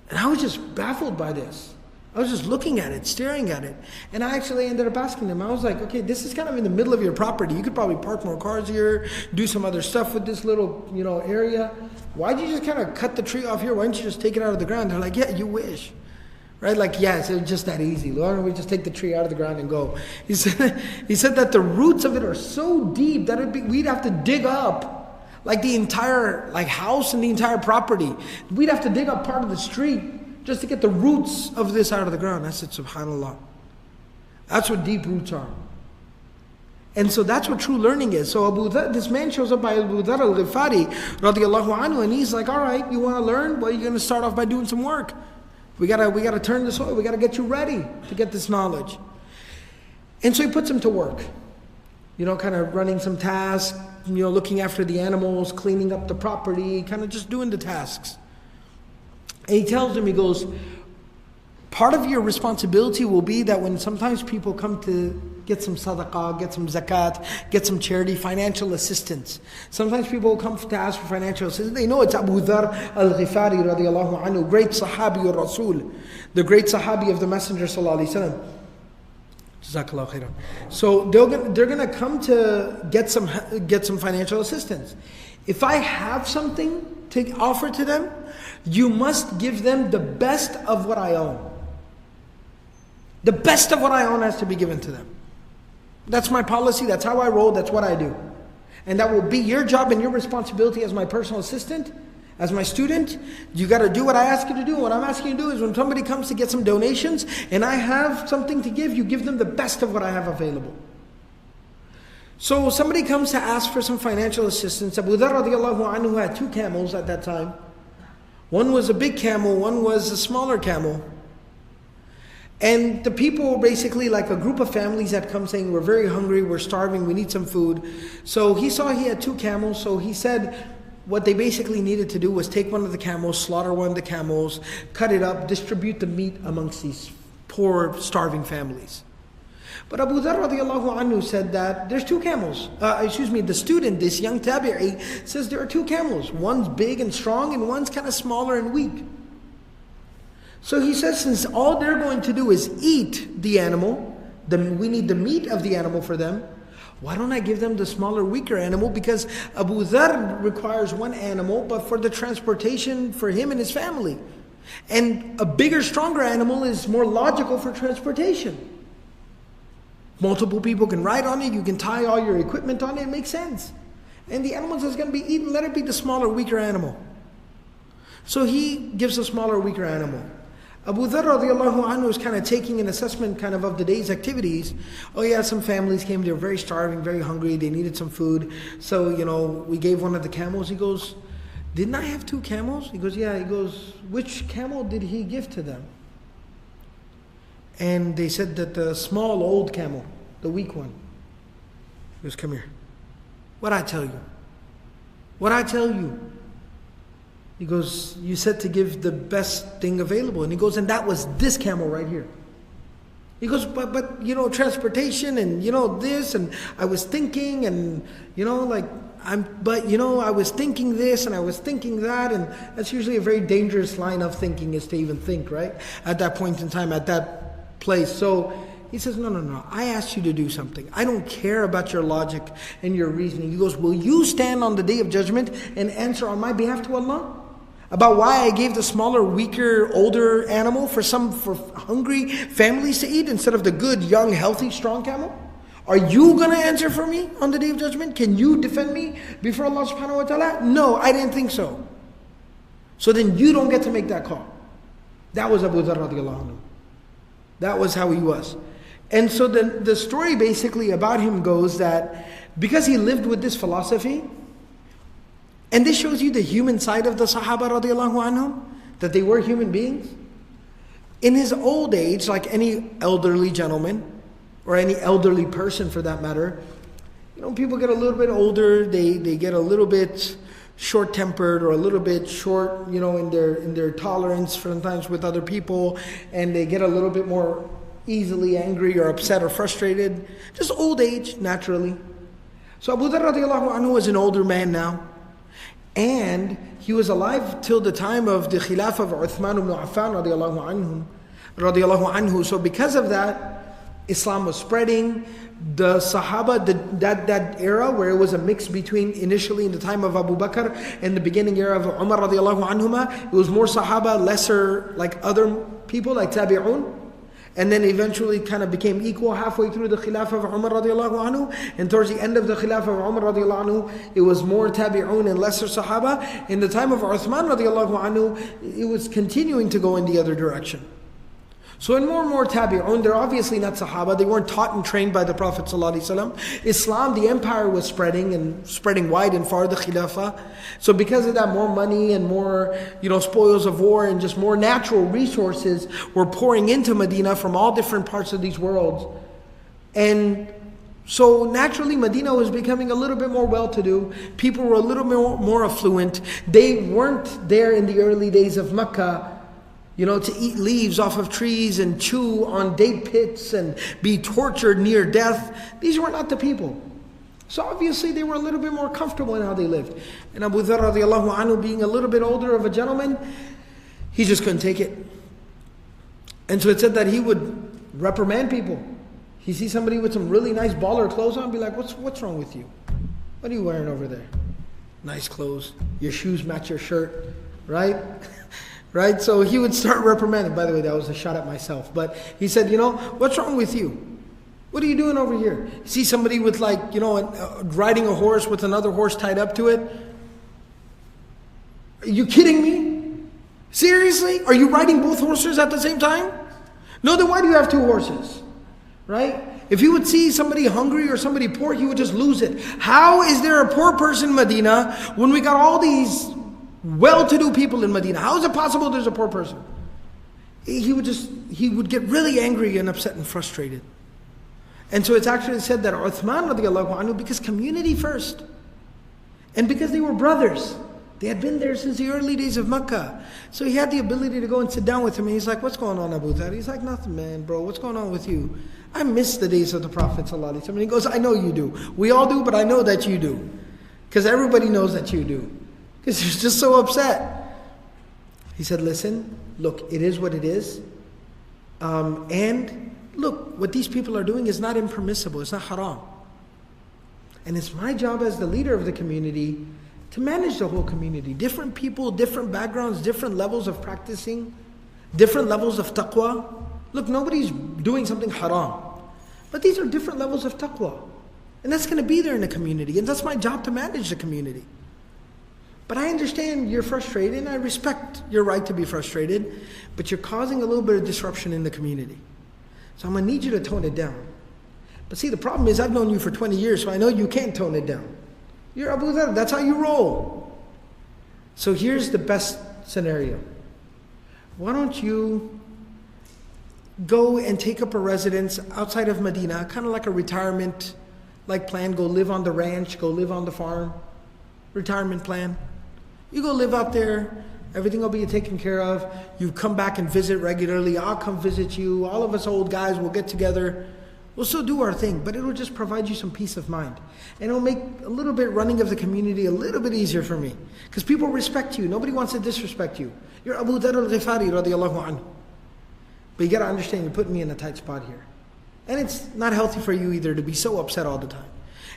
And I was just baffled by this. I was just looking at it, staring at it. And I actually ended up asking them, I was like, okay, this is kind of in the middle of your property. You could probably park more cars here, do some other stuff with this little, area. Why'd you just kind of cut the tree off here? Why didn't you just take it out of the ground? They're like, yeah, you wish. Right? Like, yeah, it's just that easy. Why don't we just take the tree out of the ground and go? He said that the roots of it are so deep that we'd have to dig up like the entire house and the entire property. We'd have to dig up part of the street just to get the roots of this out of the ground. I said, subhanAllah. That's what deep roots are. And so that's what true learning is. So Abu Dharr, this man shows up by Abu Dharr Al-Ghifari radiallahu anhu, and he's like, all right, you want to learn? Well, you're going to start off by doing some work. We gotta turn this over. We gotta get you ready to get this knowledge. And so he puts him to work. Kind of running some tasks, looking after the animals, cleaning up the property, kind of just doing the tasks. And he tells him, he goes, part of your responsibility will be that when sometimes people come to get some sadaqah, get some zakat, get some charity, financial assistance. Sometimes people will come to ask for financial assistance. They know it's Abu Dharr Al-Ghifari radiallahu anhu, great sahabi of Rasul, the great sahabi of the Messenger sallallahu alaihi wasallam. Jazakallah khairan. So they're going to come to get some financial assistance. If I have something to offer to them, you must give them the best of what I own. The best of what I own has to be given to them. That's my policy, that's how I roll, that's what I do. And that will be your job and your responsibility as my personal assistant, as my student. You got to do what I ask you to do. What I'm asking you to do is when somebody comes to get some donations and I have something to give, you give them the best of what I have available. So somebody comes to ask for some financial assistance. Abu Dharr radiallahu anhu had 2 camels at that time. One was a big camel, one was a smaller camel. And the people were basically like a group of families that come saying, we're very hungry, we're starving, we need some food. So he saw he had 2 camels, so he said what they basically needed to do was take one of the camels, slaughter one of the camels, cut it up, distribute the meat amongst these poor, starving families. But Abu Dharr radiallahu anhu said that there's 2 camels. The student, this young tabi'i, says there are 2 camels. One's big and strong and one's kind of smaller and weak. So he says, since all they're going to do is eat the animal, we need the meat of the animal for them, why don't I give them the smaller, weaker animal? Because Abu Dharr requires 1 animal, but for the transportation for him and his family. And a bigger, stronger animal is more logical for transportation. Multiple people can ride on it, you can tie all your equipment on it, it makes sense. And the animal that's going to be eaten, let it be the smaller, weaker animal. So he gives a smaller, weaker animal. Abu Dharr radiallahu anhu is kind of taking an assessment kind of the day's activities. Oh yeah, some families came, they were very starving, very hungry, they needed some food. So, we gave one of the camels. He goes, didn't I have 2 camels? He goes, yeah. He goes, which camel did he give to them? And they said that the small, old camel, the weak one. He goes, come here. What'd I tell you? What'd I tell you? He goes, you said to give the best thing available. And he goes, and that was this camel right here. He goes, but transportation and, this, and I was thinking, and, I was thinking this, and I was thinking that, and that's usually a very dangerous line of thinking, is to even think, right? At that point in time, at that place. So he says, no, I asked you to do something. I don't care about your logic and your reasoning. He goes, will you stand on the day of judgment and answer on my behalf to Allah? About why I gave the smaller, weaker, older animal for hungry families to eat instead of the good, young, healthy, strong camel? Are you going to answer for me on the day of judgment? Can you defend me before Allah subhanahu wa ta'ala? No, I didn't think so. So then you don't get to make that call. That was Abu Dharr radiallahu anhu. That was how he was. And so the story basically about him goes that because he lived with this philosophy, and this shows you the human side of the Sahaba radiallahu anhum, that they were human beings. In his old age, like any elderly gentleman, or any elderly person for that matter, people get a little bit older, they get a little bit short-tempered or a little bit short, in their tolerance sometimes with other people, and they get a little bit more easily angry or upset or frustrated. Just old age, naturally. So Abu Dharr radiallahu anhu was an older man now, and he was alive till the time of the Khilafah of Uthman ibn Affan radiallahu anhu. So because of that, Islam was spreading. The Sahaba, that era where it was a mix between initially in the time of Abu Bakr and the beginning era of Umar radiallahu anhuma, it was more Sahaba, lesser like other people like Tabi'un. And then eventually kind of became equal halfway through the Khilafah of Umar radiallahu anhu. And towards the end of the Khilafah of Umar radiallahu anhu, it was more Tabi'un and lesser Sahaba. In the time of Uthman radiallahu anhu, it was continuing to go in the other direction. So in more and more Tabi'un, they're obviously not Sahaba, they weren't taught and trained by the Prophet ﷺ. Islam, the empire was spreading and spreading wide and far, the Khilafah. So because of that, more money and more spoils of war and just more natural resources were pouring into Medina from all different parts of these worlds. And so naturally Medina was becoming a little bit more well-to-do. People were a little more affluent. They weren't there in the early days of Mecca, to eat leaves off of trees and chew on date pits and be tortured near death. These were not the people. So obviously they were a little bit more comfortable in how they lived. And Abu Dharr radiallahu anhu, being a little bit older of a gentleman, he just couldn't take it. And so it said that he would reprimand people. He sees somebody with some really nice baller clothes on, be like, what's wrong with you? What are you wearing over there? Nice clothes. Your shoes match your shirt, right? Right? So he would start reprimanding. By the way, that was a shot at myself. But he said, what's wrong with you? What are you doing over here? See somebody with riding a horse with another horse tied up to it? Are you kidding me? Seriously? Are you riding both horses at the same time? No, then why do you have two horses? Right? If he would see somebody hungry or somebody poor, he would just lose it. How is there a poor person in Medina when we got all these well-to-do people in Medina? How is it possible there's a poor person? He would get really angry and upset and frustrated. And so it's actually said that Uthman radiallahu anhu, because community first, and because they were brothers, they had been there since the early days of Mecca. So he had the ability to go and sit down with him, and he's like, what's going on, Abu Dharr? He's like, nothing, man, bro, what's going on with you? I miss the days of the Prophet ﷺ. And he goes, I know you do. We all do, but I know that you do. Because everybody knows that you do. Because he's just so upset. He said, listen, look, it is what it is. And look, what these people are doing is not impermissible. It's not haram. And it's my job as the leader of the community to manage the whole community. Different people, different backgrounds, different levels of practicing, different levels of taqwa. Look, nobody's doing something haram. But these are different levels of taqwa. And that's going to be there in the community. And that's my job to manage the community. But I understand you're frustrated, and I respect your right to be frustrated, but you're causing a little bit of disruption in the community. So I'm going to need you to tone it down. But see, the problem is I've known you for 20 years, so I know you can't tone it down. You're Abu Dharr, that's how you roll. So here's the best scenario. Why don't you go and take up a residence outside of Medina, kind of like a retirement plan, go live on the ranch, go live on the farm, retirement plan. You go live out there, everything will be taken care of. You come back and visit regularly, I'll come visit you, all of us old guys will get together. We'll still do our thing, but it'll just provide you some peace of mind. And it'll make a little bit running of the community a little bit easier for me. Because people respect you, nobody wants to disrespect you. You're Abu Dharr al-Ghifari radiallahu anhu. But you got to understand, you're putting me in a tight spot here. And it's not healthy for you either to be so upset all the time.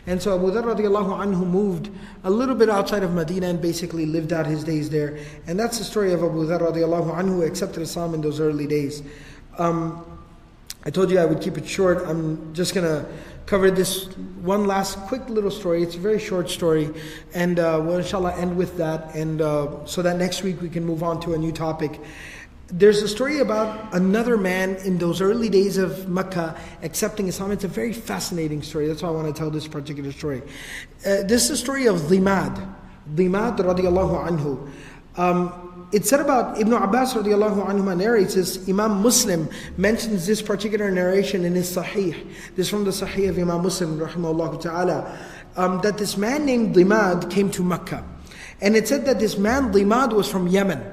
And so Abu Dharr radiallahu anhu moved a little bit outside of Medina and basically lived out his days there. And that's the story of Abu Dharr radiallahu anhu, who accepted Islam in those early days. I told you I would keep it short. I'm just going to cover this one last quick little story. It's a very short story. And we'll inshallah end with that. And so that next week we can move on to a new topic. there's a story about another man in those early days of Mecca accepting Islam. It's a very fascinating story. That's why I want to tell this particular story. This is the story of Dhimad. Dhimad radiallahu anhu. It's said about Ibn Abbas radiallahu anhu narrates this. Imam Muslim mentions this particular narration in his Sahih. This is from the Sahih of Imam Muslim rahimahullah ta'ala. That this man named Dhimad came to Mecca. And it said that this man Dhimad was from Yemen.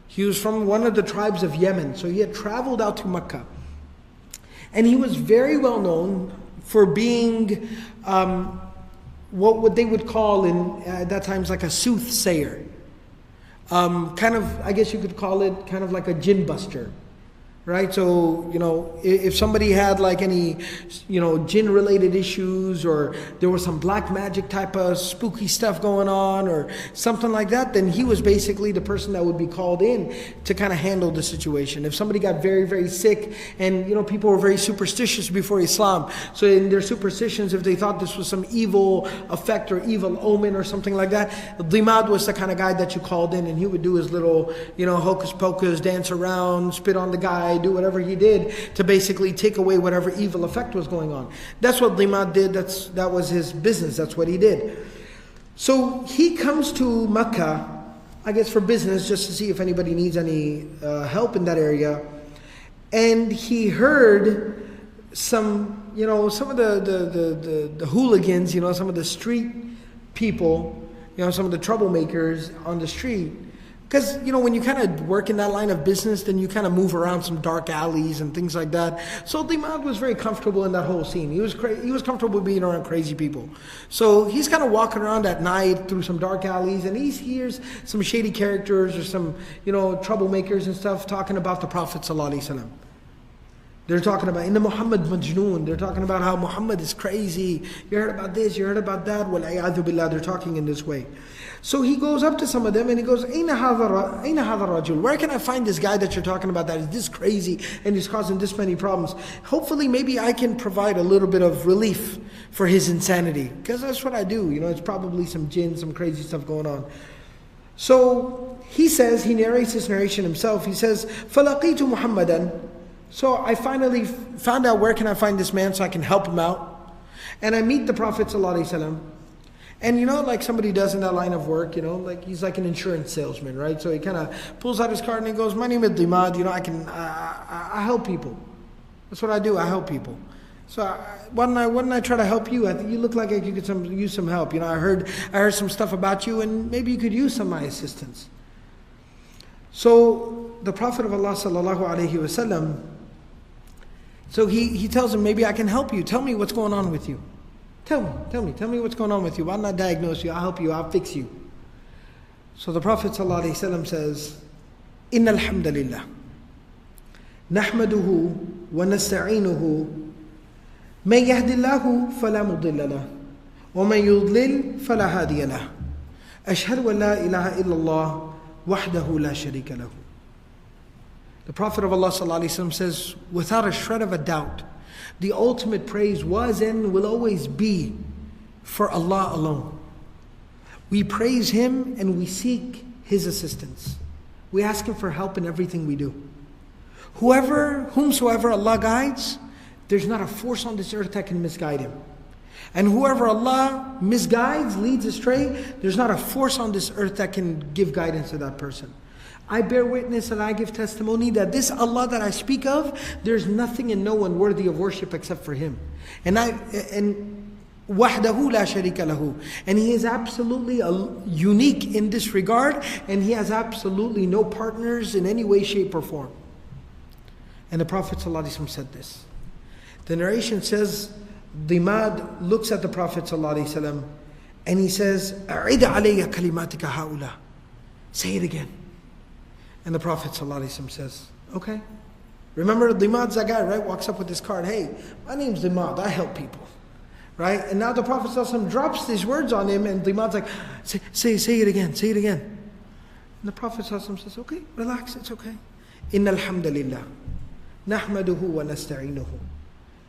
He was from one of the tribes of Yemen. So he had traveled out to Mecca. And he was very well known for being what they would call at that times like a soothsayer. Kind of, I guess you could call it kind of like a jinn buster. Right? So, if somebody had like any, jinn related issues, or there was some black magic type of spooky stuff going on or something like that, then he was basically the person that would be called in to kind of handle the situation. If somebody got very, very sick, and people were very superstitious before Islam, so in their superstitions, if they thought this was some evil effect or evil omen or something like that, Dhimad was the kind of guy that you called in, and he would do his little, hocus pocus, dance around, spit on the guy, do whatever he did to basically take away whatever evil effect was going on. That's what Dhimad did. That was his business. That's what he did. So he comes to Mecca, I guess for business, just to see if anybody needs any help in that area. And he heard some of the hooligans, some of the street people, some of the troublemakers on the street. Because, when you kind of work in that line of business, then you kind of move around some dark alleys and things like that. So Dhimad was very comfortable in that whole scene. He was comfortable being around crazy people. So he's kind of walking around at night through some dark alleys, and he hears some shady characters or some, troublemakers and stuff talking about the Prophet ﷺ. They're talking about, Inna Muhammad Majnoon. They're talking about how Muhammad is crazy. You heard about this, you heard about that. Wal-a'yadhu billah. They're talking in this way. So he goes up to some of them and he goes, Aina hadha rajul? Where can I find this guy that you're talking about that is this crazy and he's causing this many problems? Hopefully maybe I can provide a little bit of relief for his insanity. Because that's what I do. It's probably some jinn, some crazy stuff going on. So he narrates this narration himself. He says, فَلَقِيتُ مُحَمَّدًا. So I finally found out where can I find this man so I can help him out. And I meet the Prophet ﷺ. And like somebody does in that line of work, like he's like an insurance salesman, right? So he kind of pulls out his card and he goes, my name is Dhimad, I help people. That's what I do, I help people. So why don't I try to help you? I think you look like you could use some help. I heard some stuff about you and maybe you could use some of my assistance. So the Prophet of Allah sallallahu alaihi wasallam, so he tells him, maybe I can help you. Tell me what's going on with you. Tell me what's going on with you. I'll not diagnose you, I'll help you, I'll fix you. So the Prophet ﷺ says, Inna alhamdulillah, nahmaduhu wa nasta'inuhu, man yahdillahu fala mudilla lah, wa man yudlil fala hadiya lah. Ashhadu an la ilaha illallah, wahdahu la sharika lahu. The Prophet of Allah ﷺ says, without a shred of a doubt, the ultimate praise was and will always be for Allah alone. We praise Him and we seek His assistance. We ask Him for help in everything we do. Whomsoever Allah guides, there's not a force on this earth that can misguide him. And whoever Allah misguides, leads astray, there's not a force on this earth that can give guidance to that person. I bear witness and I give testimony that this Allah that I speak of, there's nothing and no one worthy of worship except for Him. And wahdahu la sharika lahu. And He is absolutely unique in this regard, and He has absolutely no partners in any way, shape or form. And the Prophet ﷺ said this. The narration says, Dhimad looks at the Prophet ﷺ and he says, A'id alayya kalimatika haula. Say it again. And the Prophet ﷺ says, okay. Remember, Dhimad's that guy, right? Walks up with this card. Hey, my name's Dhimad. I help people. Right? And now the Prophet ﷺ drops these words on him, and Dhimad's like, say it again. Say it again. And the Prophet ﷺ says, okay, relax. It's okay. Inna alhamdulillah. Nahmaduhu wa nasta'inuhu.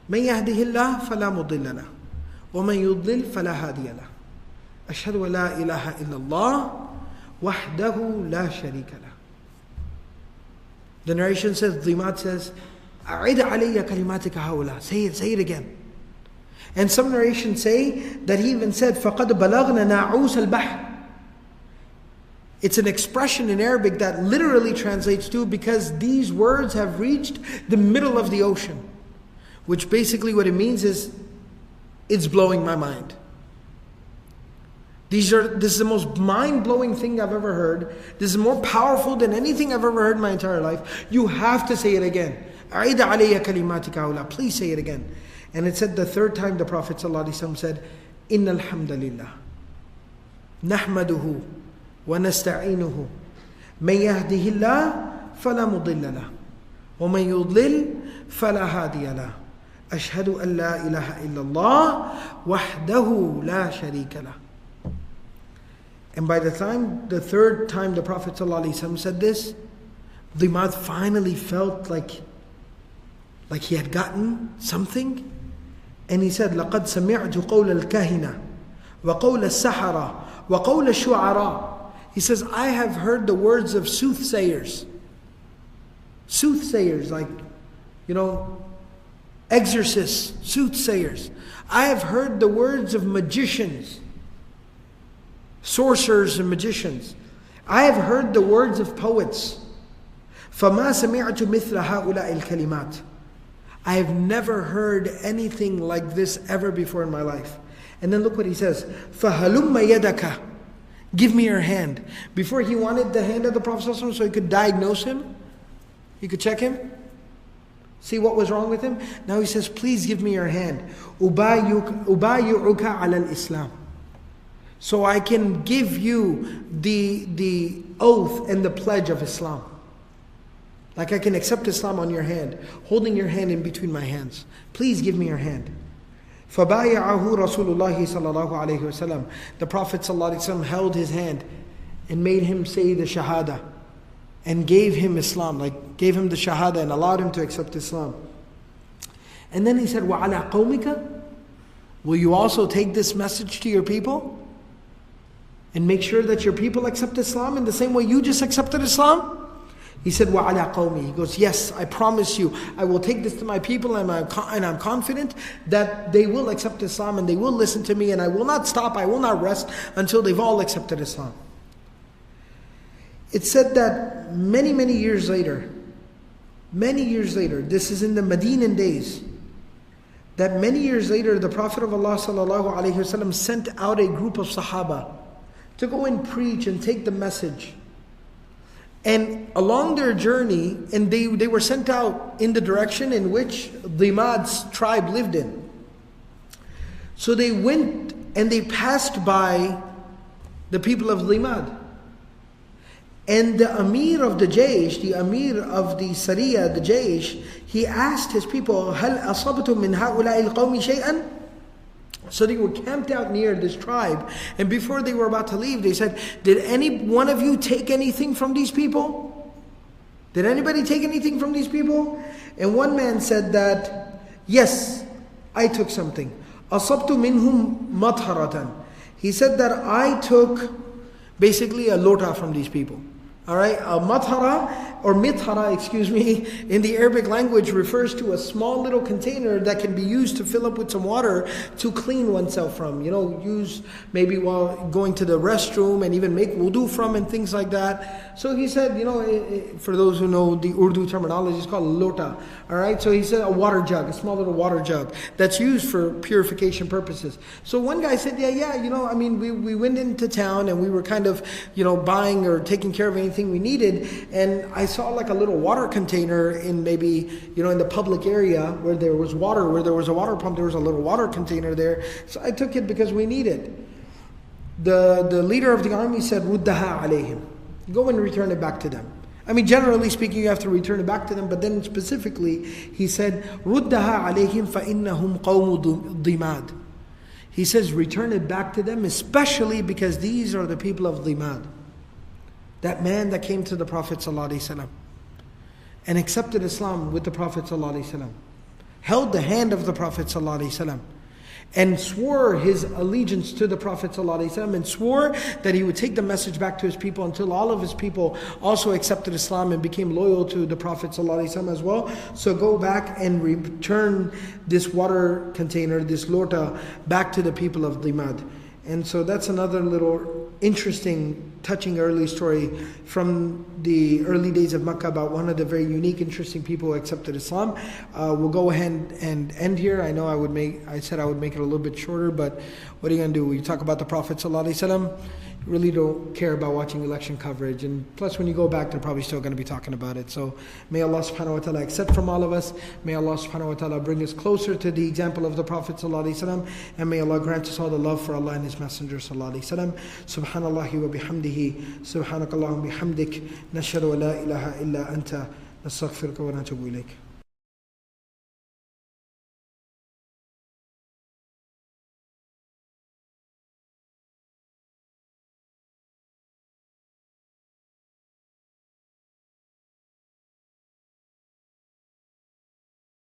Man yahdihillah fala mudilla lah. Wa man yudlil fala hadiya lah. Ashhadu an la ilaha illallah. Wahdahu la sharika lah. The narration says, Dhimad says, أعد علي كلماتك هؤلاء. Say it again. And some narrations say that he even said, فَقَدْ بَلَغْنَا نَاعُوسَ الْبَحْرِ. It's an expression in Arabic that literally translates to, because these words have reached the middle of the ocean. Which basically what it means is, it's blowing my mind. This is the most mind-blowing thing I've ever heard. This is more powerful than anything I've ever heard in my entire life. You have to say it again. أعيد علي كلماتك هؤلاء. Please say it again. And it said the third time the Prophet ﷺ said, إن الحمد لله نحمده ونستعينه من يهده الله فلا مضل له ومن يضلل فلا هادي له أشهد أن لا إله إلا الله وحده لا شريك له. And by the third time the Prophet ﷺ said this, Dhimad finally felt like he had gotten something. And he said, لَقَدْ سَمِعْتُ قَوْلَ الْكَهِنَةِ وَقَوْلَ السَّحَرَةِ وَقَوْلَ الشُّعَرَاءِ. He says, I have heard the words of soothsayers. Soothsayers, like, exorcists, soothsayers. I have heard the words of magicians, sorcerers and magicians. I have heard the words of poets. فَمَا سَمِعْتُ مِثْلَ هَؤُلَاءِ الْكَلِمَاتِ. I have never heard anything like this ever before in my life. And then look what he says. فَهَلُمَّ يَدَكَ. Give me your hand. Before he wanted the hand of the Prophet ﷺ so he could diagnose him. He could check him. See what was wrong with him. Now he says, please give me your hand. أُبَايُعُكَ عَلَى الْإِسْلَامِ. So I can give you the oath and the pledge of Islam. Like I can accept Islam on your hand, holding your hand in between my hands. Please give me your hand. فَبَايَعَهُ رَسُولُ اللَّهِ صَلَّى اللَّهُ عَلَيْهِ وَسَلَّمَ. The Prophet ﷺ held his hand and made him say the Shahada and gave him Islam, like gave him the Shahada and allowed him to accept Islam. And then he said, وَعَلَىٰ قَوْمِكَ. Will you also take this message to your people? And make sure that your people accept Islam in the same way you just accepted Islam? He said, وَعَلَىٰ قَوْمِي. He goes, yes, I promise you, I will take this to my people and I'm confident that they will accept Islam and they will listen to me and I will not stop, I will not rest until they've all accepted Islam. It said that many years later, this is in the Medinan days, that many years later the Prophet of Allah ﷺ sent out a group of Sahaba to go and preach and take the message. And along their journey, and they were sent out in the direction in which Dhimad's tribe lived in. So they went and they passed by the people of Dhimad. And the Amir of the Jaysh, the Amir of the Sariyah, the Jaysh, he asked his people, هَلْ أَصَبْتُم مِّنْ هَؤُلَاءِ الْقَوْمِ شَيْئًا? So they were camped out near this tribe, and before they were about to leave, they said, did any one of you take anything from these people? Did anybody take anything from these people? And one man said that, yes, I took something. أَصَبْتُ مِنْهُمْ مَطْهَرَةً. He said that I took basically a lota from these people. Alright, a mathara or mithara, in the Arabic language refers to a small little container that can be used to fill up with some water to clean oneself from. Use maybe while going to the restroom and even make wudu from and things like that. So he said, for those who know the Urdu terminology, it's called lota. Alright, so he said a water jug, a small little water jug that's used for purification purposes. So one guy said, we went into town and we were kind of, buying or taking care of anything we needed, and I saw like a little water container in maybe, in the public area where there was water, where there was a water pump, there was a little water container there. So I took it because we need it. The leader of the army said, رُدَّهَا عَلَيْهِمْ. Go and return it back to them. Generally speaking, you have to return it back to them, but then specifically, he said, رُدَّهَا عَلَيْهِمْ فَإِنَّهُمْ قَوْمُ Dhimad. He says, return it back to them, especially because these are the people of Dhimad. That man that came to the Prophet ﷺ and accepted Islam with the Prophet ﷺ, held the hand of the Prophet ﷺ, and swore his allegiance to the Prophet ﷺ, and swore that he would take the message back to his people until all of his people also accepted Islam and became loyal to the Prophet ﷺ as well. So go back and return this water container, this lota, back to the people of Dhimad. And so that's another little interesting, touching early story from the early days of Makkah about one of the very unique, interesting people who accepted Islam. We'll go ahead and end here. I know I said I would make it a little bit shorter, but what are you going to do? We talk about the Prophet ﷺ. You really don't care about watching election coverage, and plus when you go back, they're probably still going to be talking about it. So may Allah subhanahu wa ta'ala accept from all of us. May Allah subhanahu wa ta'ala bring us closer to the example of the Prophet ﷺ, and may Allah grant us all the love for Allah and His Messenger ﷺ. Subhanallahi wa bihamdihi, subhanakallahumma bihamdik, nashhadu wa la ilaha illa anta, nastaghfiruka wa natubu ilayk.